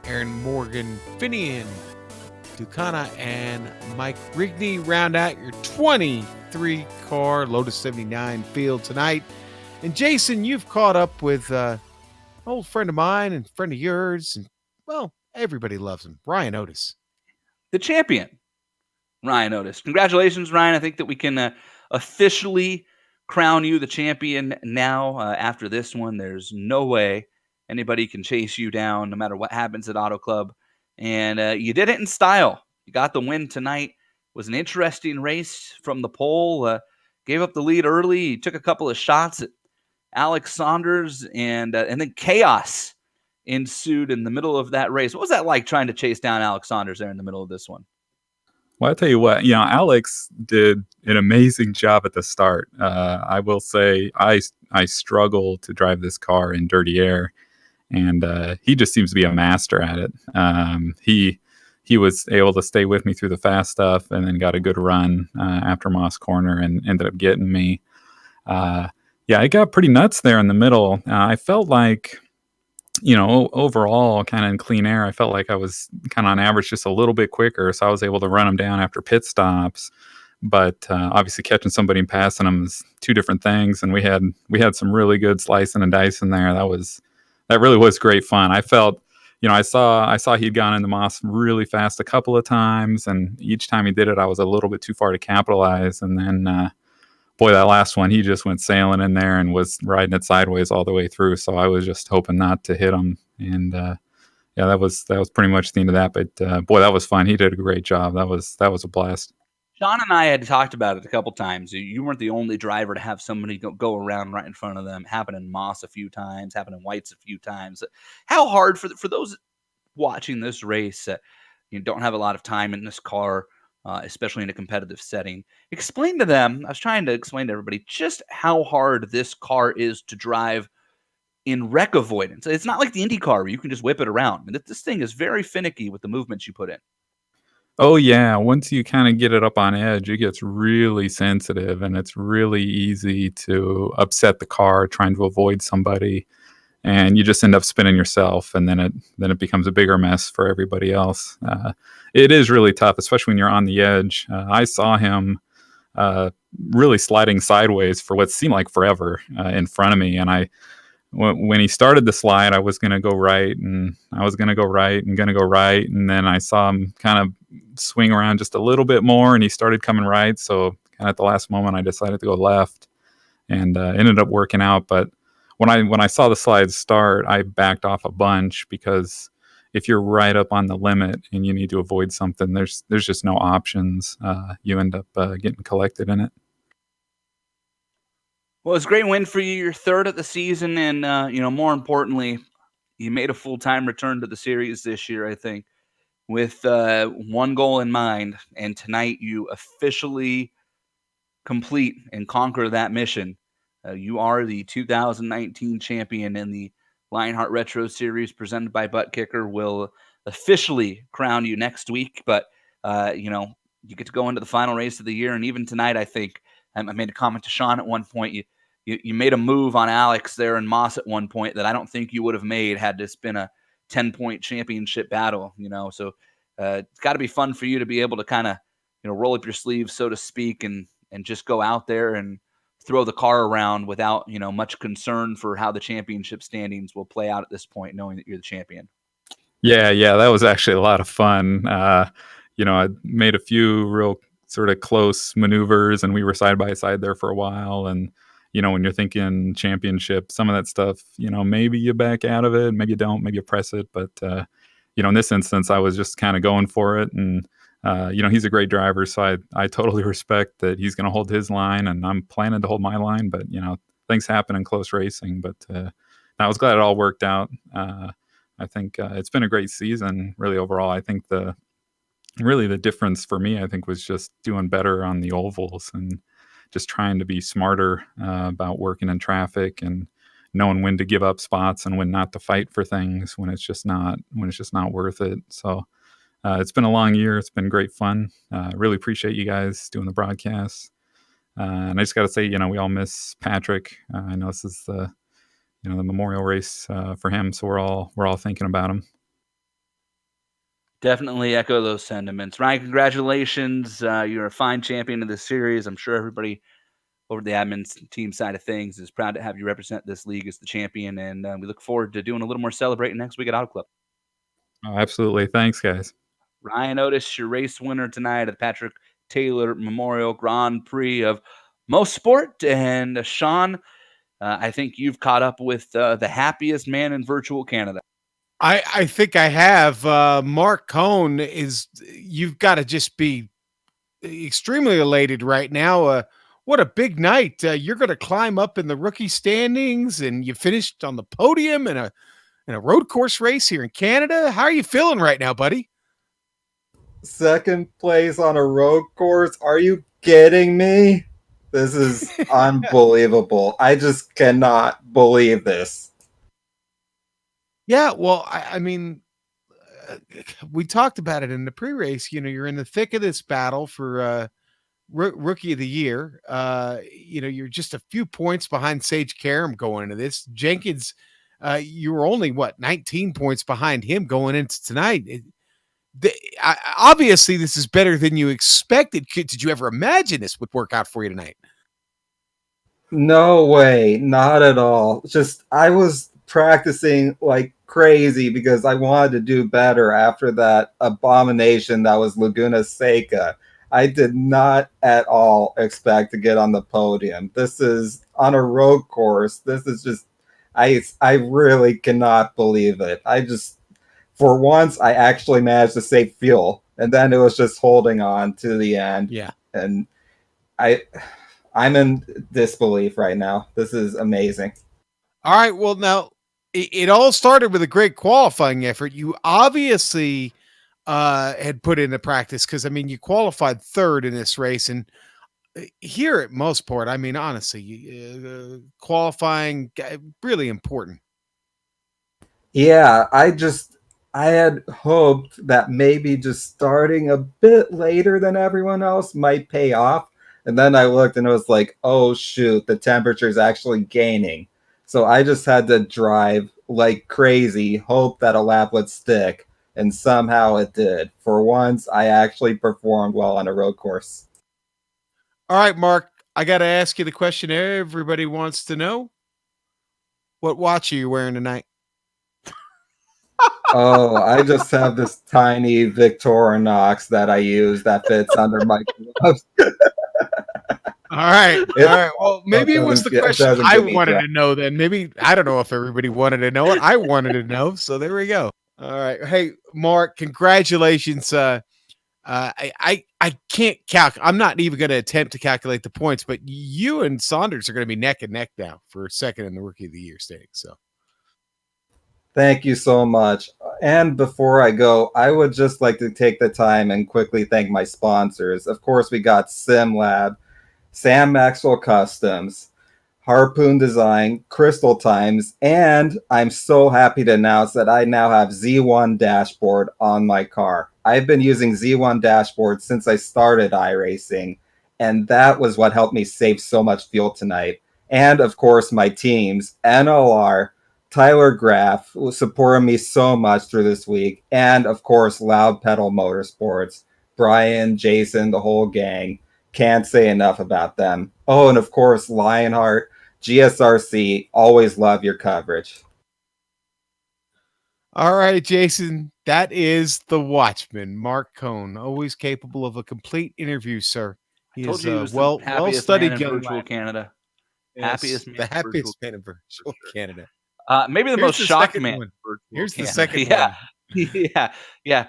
Aaron Morgan, Finian, Ducana, and Mike Rigney round out your 23-car Lotus 79 field tonight. And Jason, you've caught up with an old friend of mine and friend of yours, and, well, everybody loves him, Ryan Otis. The champion, Ryan Otis. Congratulations, Ryan. I think that we can officially crown you the champion now. After this one, there's no way anybody can chase you down no matter what happens at Auto Club. And you did it in style. You got the win tonight. It was an interesting race from the pole. Gave up the lead early. He took a couple of shots at Alex Saunders, and then chaos ensued in the middle of that race. What was that like, trying to chase down Alex Saunders there in the middle of this one? Well, I tell you what, Alex did an amazing job at the start. I will say I struggle to drive this car in dirty air, and he just seems to be a master at it. He was able to stay with me through the fast stuff, and then got a good run after Moss Corner and ended up getting me. It got pretty nuts there in the middle. I felt like overall, kind of in clean air, I felt like I was kind of on average just a little bit quicker, so I was able to run them down after pit stops. But obviously, catching somebody and passing them is two different things, and we had some really good slicing and dicing there. That really was great fun. I felt, I saw he'd gone into Moss really fast a couple of times, and each time he did it, I was a little bit too far to capitalize, and then. Boy, that last one, he just went sailing in there and was riding it sideways all the way through. So I was just hoping not to hit him. And yeah, that was pretty much the end of that. But boy, that was fun. He did a great job. That was a blast. Sean and I had talked about it a couple times. You weren't the only driver to have somebody go around right in front of them. Happened in Moss a few times, happened in White's a few times. How hard for those watching this race, you don't have a lot of time in this car, especially in a competitive setting. Explain to them, I was trying to explain to everybody just how hard this car is to drive in wreck avoidance. It's not like the IndyCar where you can just whip it around. I mean, this thing is very finicky with the movements you put in. Oh yeah, once you kind of get it up on edge, it gets really sensitive, and it's really easy to upset the car trying to avoid somebody, and you just end up spinning yourself, and then it becomes a bigger mess for everybody else. It is really tough, especially when you're on the edge. I saw him really sliding sideways for what seemed like forever in front of me, and when he started the slide, I was going to go right, and I was going to go right and going to go right, and then I saw him kind of swing around just a little bit more, and he started coming right. So kind of at the last moment, I decided to go left, and ended up working out. But when I saw the slide start, I backed off a bunch, because if you're right up on the limit and you need to avoid something, there's just no options. You end up getting collected in it. Well, it's a great win for you. You're third of the season, and more importantly, you made a full-time return to the series this year, I think, with one goal in mind. And tonight, you officially complete and conquer that mission. You are the 2019 champion, in the Lionheart Retro Series presented by Butt Kicker will officially crown you next week. But you get to go into the final race of the year, and even tonight, I think I made a comment to Sean at one point. You made a move on Alex there in Moss at one point that I don't think you would have made had this been a 10-point championship battle. So it's got to be fun for you to be able to kind of roll up your sleeves, so to speak, and just go out there and throw the car around without much concern for how the championship standings will play out at this point, knowing that you're the champion. Yeah, that was actually a lot of fun. I made a few real sort of close maneuvers, and we were side by side there for a while. And when you're thinking championship, some of that stuff, maybe you back out of it, maybe you don't, maybe you press it. But in this instance, I was just kind of going for it. And he's a great driver, so I totally respect that he's going to hold his line, and I'm planning to hold my line. But things happen in close racing. But I was glad it all worked out. I think it's been a great season, really, overall. I think the difference for me, I think, was just doing better on the ovals and just trying to be smarter about working in traffic and knowing when to give up spots and when not to fight for things when it's just not worth it. So it's been a long year. It's been great fun. Really appreciate you guys doing the broadcast. And I just got to say, we all miss Patrick. I know this is the memorial race for him, so we're all thinking about him. Definitely echo those sentiments. Ryan, congratulations. You're a fine champion of this series. I'm sure everybody over the admin team side of things is proud to have you represent this league as the champion, and we look forward to doing a little more celebrating next week at Auto Club. Oh, absolutely. Thanks, guys. Ryan Otis, your race winner tonight at the Patrick Taylor Memorial Grand Prix of Motorsports. And Sean, I think you've caught up with the happiest man in virtual Canada. I think I have. Mark Cohn you've got to just be extremely elated right now. What a big night. You're going to climb up in the rookie standings, and you finished on the podium in a road course race here in Canada. How are you feeling right now, buddy? Second place on a road course? Are you kidding me? This is unbelievable. I just cannot believe this. Yeah, well, I mean, we talked about it in the pre-race. You're in the thick of this battle for Rookie of the Year. You're just a few points behind Sage Karam going into this. Jenkins You were only, 19 points behind him going into tonight. Obviously, this is better than you expected. Did you ever imagine this would work out for you tonight? No way, not at all. Just I was practicing like crazy because I wanted to do better after that abomination that was Laguna Seca. I did not at all expect to get on the podium. This is on a road course. This is just I really cannot believe it. I just for once I actually managed to save fuel, and then it was just holding on to the end. Yeah. And I I'm in disbelief right now. This is amazing. All right. Well, now it all started with a great qualifying effort. You obviously had put into practice because, I mean, you qualified third in this race. And here at Motorsport, I mean, honestly, qualifying really important. Yeah, I had hoped that maybe just starting a bit later than everyone else might pay off. And then I looked and it was like, oh shoot, the temperature is actually gaining. So I just had to drive like crazy, hope that a lap would stick, and somehow it did. For once, I actually performed well on a road course. All right, Mark, I got to ask you the question everybody wants to know. What watch are you wearing tonight? Oh, I just have this tiny Victorinox that I use that fits under my gloves. All right. All right. Well, maybe it was the question I give me wanted dry. to know then. Maybe, I don't know if everybody wanted to know it. I wanted to know. So there we go. All right. Hey, Mark, congratulations. I can't calculate. I'm not even going to attempt to calculate the points, but you and Saunders are going to be neck and neck now for second in the Rookie of the Year standing. So Thank you so much. And before I go, I would just like to take the time and quickly thank my sponsors. Of course, we got SimLab, Sam Maxwell Customs, Harpoon Design, Crystal Times, and I'm so happy to announce that I now have Z1 dashboard on my car. I've been using Z1 dashboard since I started iRacing, and that was what helped me save so much fuel tonight. And of course, my teams, NLR, Tyler Graff, who supported me so much through this week, and of course, Loud Pedal Motorsports, Brian, Jason, the whole gang. Can't say enough about them. Oh, and of course, Lionheart, GSRC, always love your coverage. all right, Jason, that is the Watchman, Mark Cohn, always capable of a complete interview, sir. I He told is you he was the well happiest studied man in young virtual lad. Canada. Yes, Happiest man the in virtual happiest man in virtual Canada. maybe the Here's most the shocked second man one. in virtual Here's the Canada. second Yeah. one. Yeah. Yeah.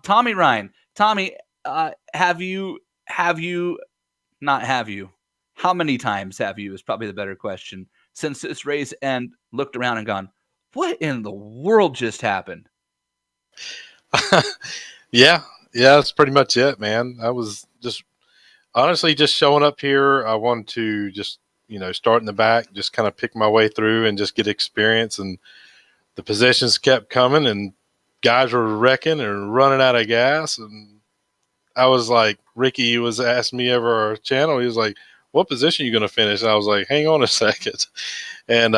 Tommy Ryan. Tommy, have you not have you? How many times have you is probably the better question since this race and looked around and gone, what in the world just happened? Yeah, that's pretty much it, man. I was just honestly just showing up here. I wanted to just, start in the back, just kind of pick my way through and just get experience. And the positions kept coming and guys were wrecking and running out of gas. And I was like, Ricky was asking me over our channel. He was like, what position are you going to finish? And I was like, hang on a second. And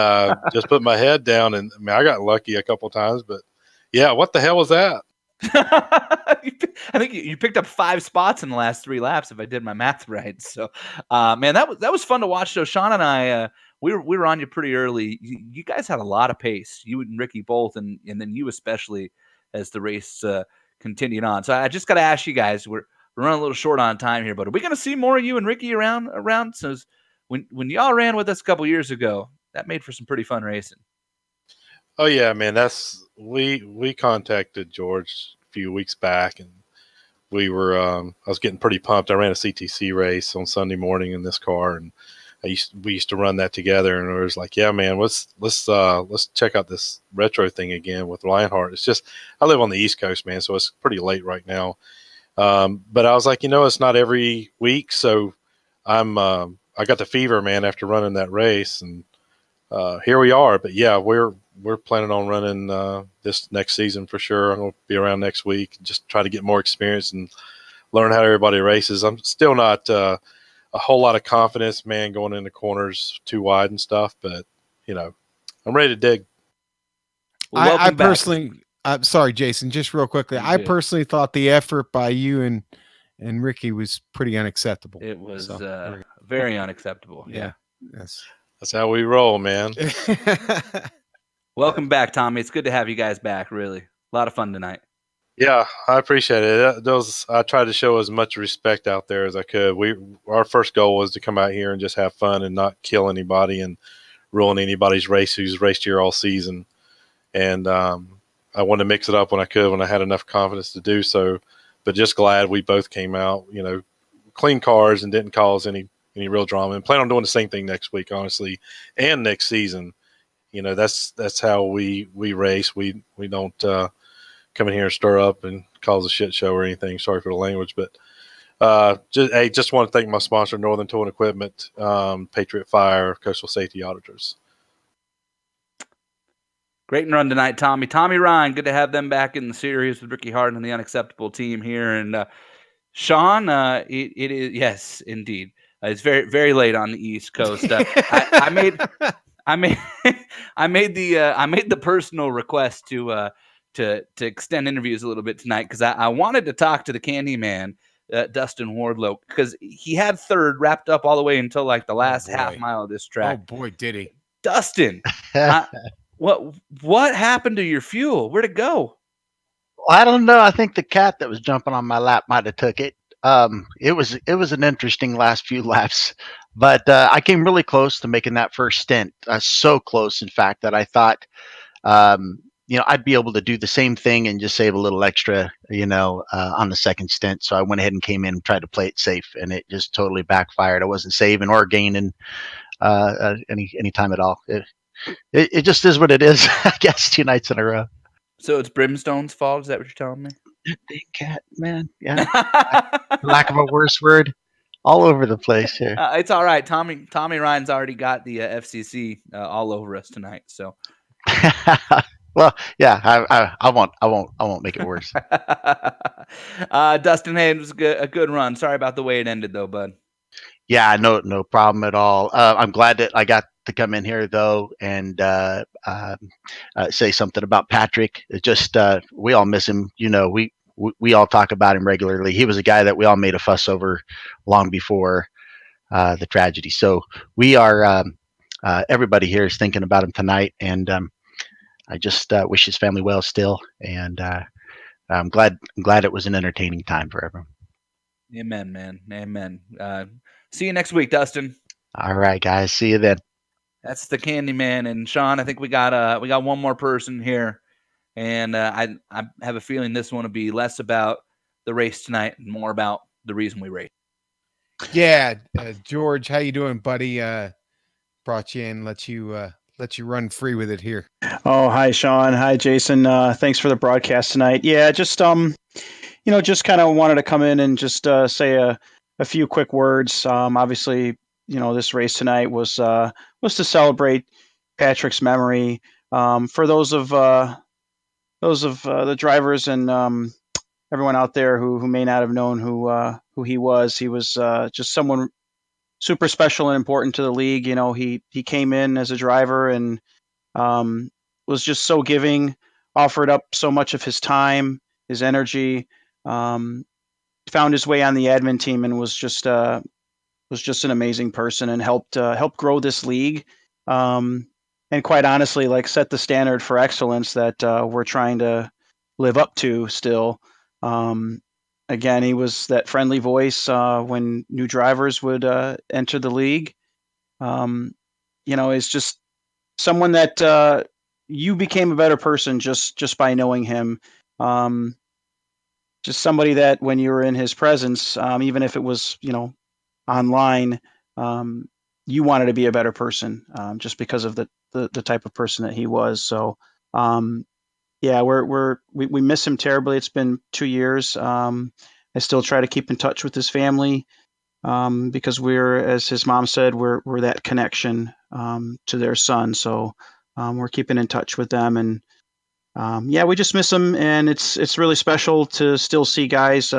just put my head down. And I mean, I got lucky a couple times, but yeah, what the hell was that? I think you picked up 5 spots in the last 3 laps, if I did my math right. So, man, that was fun to watch. So, Sean and I, we were on you pretty early. You guys had a lot of pace. You and Ricky both, and then you especially as the race continued on. So, I just got to ask you guys. We're running a little short on time here, but are we going to see more of you and Ricky around? So, when y'all ran with us a couple years ago, that made for some pretty fun racing. Oh yeah, man. We contacted George a few weeks back, and we were. I was getting pretty pumped. I ran a CTC race on Sunday morning in this car, and we used to run that together. And it was like, yeah, man, let's check out this retro thing again with Lionheart. It's just I live on the East Coast, man, so it's pretty late right now. But I was like, it's not every week, so I got the fever, man, after running that race, and here we are. But yeah, we're planning on running this next season for sure. I'm going to be around next week, just try to get more experience and learn how everybody races. I'm still not a whole lot of confidence, man, going into corners too wide and stuff, but I'm ready to dig. I welcome back. personally, I'm sorry, Jason, just real quickly. You're I good. personally thought the effort by you and Ricky was pretty unacceptable. It was So, very unacceptable. yeah. Yes. That's how we roll, man. Welcome back, Tommy. It's good to have you guys back. Really, a lot of fun tonight. Yeah, I appreciate it. I tried to show as much respect out there as I could. Our first goal was to come out here and just have fun and not kill anybody and ruin anybody's race who's raced here all season. And I wanted to mix it up when I could, when I had enough confidence to do so. But just glad we both came out, clean cars and didn't cause any real drama. And plan on doing the same thing next week, honestly, and next season. That's how we race. We don't come in here and stir up and cause a shit show or anything. Sorry for the language, but just want to thank my sponsor, Northern Tool and Equipment, Patriot Fire, Coastal Safety Auditors. Great run tonight, Tommy. Tommy Ryan, good to have them back in the series with Ricky Hardin and the Unacceptable team here. And Sean, it is, yes, indeed. It's very, very late on the East Coast. I made the personal request to extend interviews a little bit tonight because I wanted to talk to the Candyman, Dustin Wardlow, because he had third wrapped up all the way until like the last half mile of this track. Oh boy, did he! Dustin, what happened to your fuel? Where'd it go? Well, I don't know. I think the cat that was jumping on my lap might have took it. It was an interesting last few laps, but I came really close to making that first stint. So close, in fact, that I thought, I'd be able to do the same thing and just save a little extra, on the second stint. So I went ahead and came in and tried to play it safe, and it just totally backfired. I wasn't saving or gaining any time at all. It just is what it is. I guess 2 nights in a row. So it's Brimstone's fault? Is that what you're telling me? That dang cat, man. Yeah. For lack of a worse word, all over the place here. It's all right. Tommy Ryan's already got the FCC all over us tonight. So. Well, yeah, I won't make it worse. Dustin, hey, it was a good run. Sorry about the way it ended, though, bud. Yeah, no problem at all. I'm glad that I got to come in here though and say something about Patrick. It just we all miss him. We all talk about him regularly. He was a guy that we all made a fuss over long before the tragedy. So we are everybody here is thinking about him tonight, and I just wish his family well still. And I'm glad it was an entertaining time for everyone. Amen, man. Amen. See you next week, Dustin. All right, guys. See you then. That's the Candyman. And Sean, I think we got one more person here, and I have a feeling this one will be less about the race tonight and more about the reason we raced. Yeah, George, how you doing, buddy? Brought you in, let you run free with it here. Oh, hi, Sean. Hi, Jason. Thanks for the broadcast tonight. Yeah, just just kind of wanted to come in and just say a few quick words. Obviously, this race tonight was to celebrate Patrick's memory. For those of the drivers and everyone out there who may not have known who he was just someone super special and important to the league. He came in as a driver and was just so giving, offered up so much of his time, his energy. Found his way on the admin team and was just an amazing person and helped grow this league. And quite honestly, like set the standard for excellence that we're trying to live up to still. Again, he was that friendly voice when new drivers would enter the league. Is just someone that you became a better person just by knowing him. Just somebody that when you were in his presence, even if it was, online, you wanted to be a better person just because of the type of person that he was. So, yeah, we miss him terribly. It's been 2 years. I still try to keep in touch with his family because we're, as his mom said, we're that connection to their son. So we're keeping in touch with them, and yeah, we just miss him. And it's really special to still see guys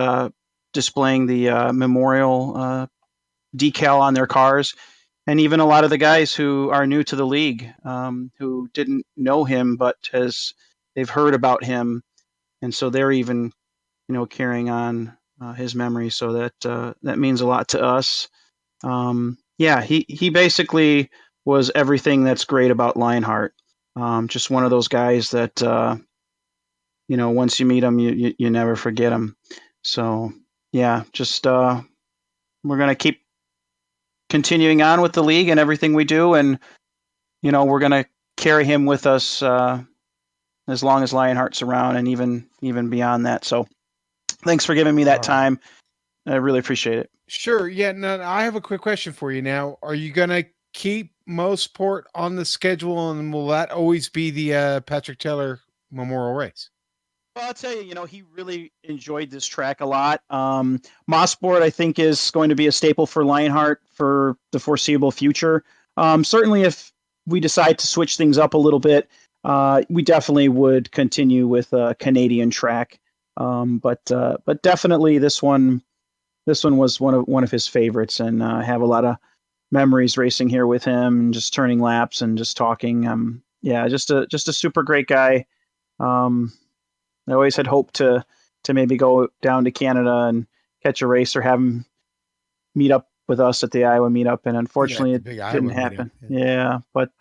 displaying the memorial decal on their cars. And even a lot of the guys who are new to the league, who didn't know him, but has they've heard about him, and so they're even, carrying on his memory. So that means a lot to us. He basically was everything that's great about Lionheart. Just one of those guys that once you meet him, you never forget him. So just we're gonna keep continuing on with the league and everything we do, and we're gonna carry him with us as long as Lionheart's around, and even beyond that. So thanks for giving me that time. I really appreciate it. Sure. Yeah. No, I have a quick question for you now. Are you going to keep Mosport on the schedule, and will that always be the Patrick Taylor Memorial Race? Well, I'll tell you, he really enjoyed this track a lot. Mosport, I think, is going to be a staple for Lionheart for the foreseeable future. Certainly, if we decide to switch things up a little bit, we definitely would continue with a Canadian track. But definitely this one was one of his favorites, and I have a lot of memories racing here with him and just turning laps and just talking. Just a super great guy. I always had hoped to maybe go down to Canada and catch a race or have him meet up with us at the Iowa meetup, and unfortunately it didn't happen. But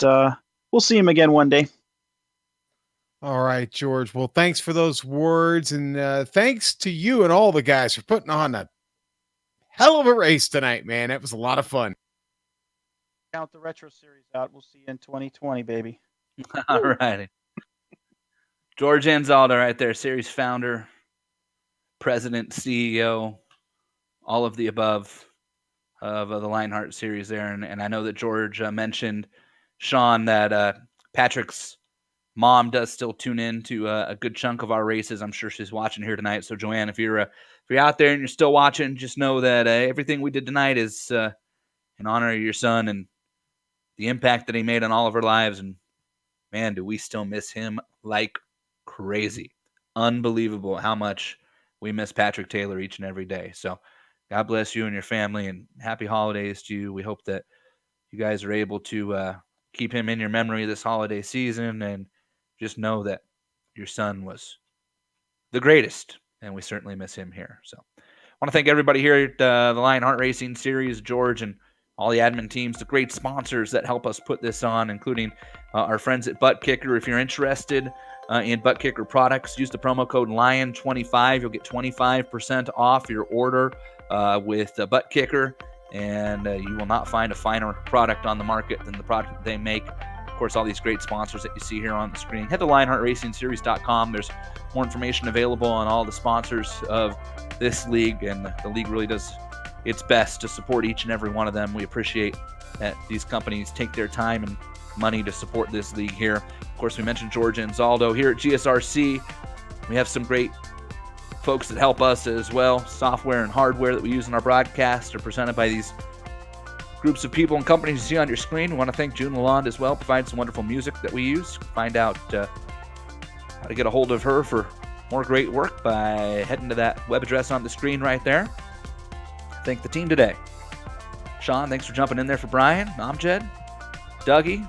we'll see him again one day. All right, George. Well, thanks for those words, and thanks to you and all the guys for putting on a hell of a race tonight, man. It was a lot of fun. Count the Retro Series out. We'll see you in 2020, baby. All righty. George Anzaldo right there, series founder, president, CEO, all of the above of the Lionheart series there. And I know that George mentioned, Sean, that Patrick's mom does still tune in to a good chunk of our races. I'm sure she's watching here tonight. So, Joanne, if you're out there and you're still watching, just know that everything we did tonight is in honor of your son and the impact that he made on all of our lives. And, man, do we still miss him like crazy. Unbelievable how much we miss Patrick Taylor each and every day. So God bless you and your family, and happy holidays to you. We hope that you guys are able to keep him in your memory this holiday season, and just know that your son was the greatest, and we certainly miss him here. So I want to thank everybody here at the Lionheart Racing Series, George and all the admin teams, the great sponsors that help us put this on, including our friends at Butt Kicker. If you're interested in Butt Kicker products, use the promo code LION25. You'll get 25% off your order with Butt Kicker, and you will not find a finer product on the market than the product that they make. Of course, all these great sponsors that you see here on the screen. Head to LionheartRacingSeries.com. There's more information available on all the sponsors of this league, and the league really does its best to support each and every one of them. We appreciate that these companies take their time and money to support this league here. Of course, we mentioned George Anzaldo here at GSRC. We have some great folks that help us as well. Software and hardware that we use in our broadcast are presented by these groups of people and companies you see on your screen. We want to thank June Lalonde as well, provides some wonderful music that we use. Find out how to get a hold of her for more great work by heading to that web address on the screen right there. Thank the team today. Sean, thanks for jumping in there for Brian. Amjad, Dougie.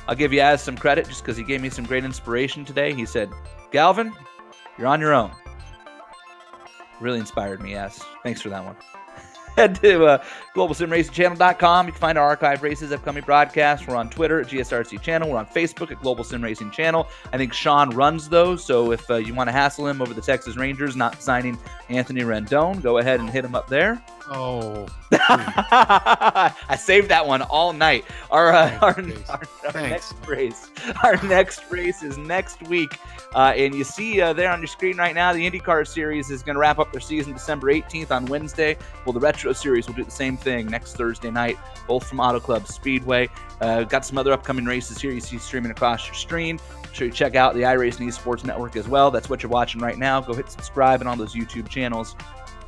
I'll give Yaz some credit just because he gave me some great inspiration today. He said, Galvin, you're on your own. Really inspired me, Yaz. Thanks for that one. Head to GlobalSimRacingChannel.com. You can find our archive races, upcoming broadcasts. We're on Twitter at GSRC Channel. We're on Facebook at Global SimRacing Channel. I think Sean runs those, so if you want to hassle him over the Texas Rangers not signing Anthony Rendon, go ahead and hit him up there. Oh. I saved that one all night. Our next race. Our next race is next week. And you see there on your screen right now, the IndyCar Series is going to wrap up their season December 18th on Wednesday. Well, the Retro Series will do the same thing next Thursday night, both from Auto Club Speedway. Got some other upcoming races here you see streaming across your screen. Make sure you check out the iRacing Esports Network as well. That's what you're watching right now. Go hit subscribe and all those YouTube channels.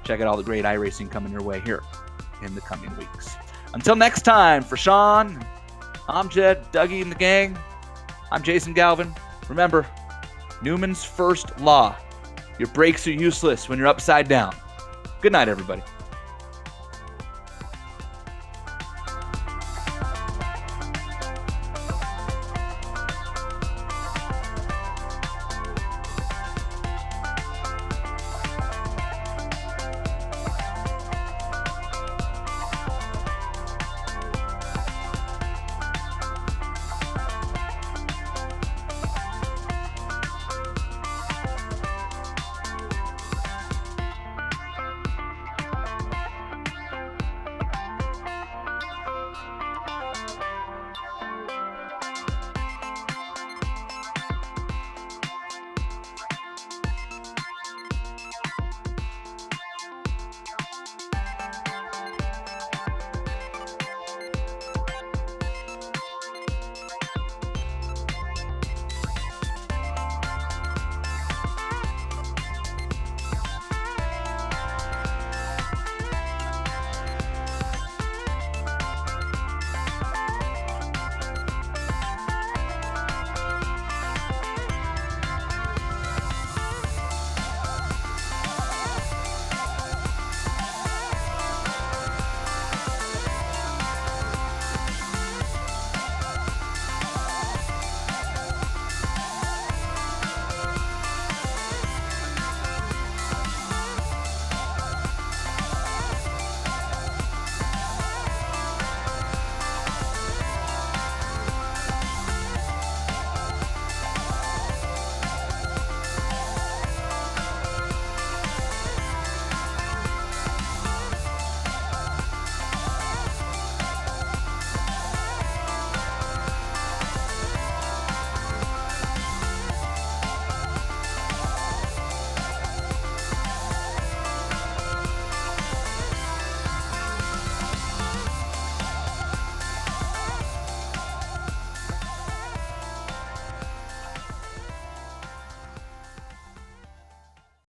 Check out all the great iRacing coming your way here in the coming weeks. Until next time, for Sean, Amjad, Dougie, and the gang, I'm Jason Galvin. Remember, Newman's first law. Your brakes are useless when you're upside down. Good night, everybody.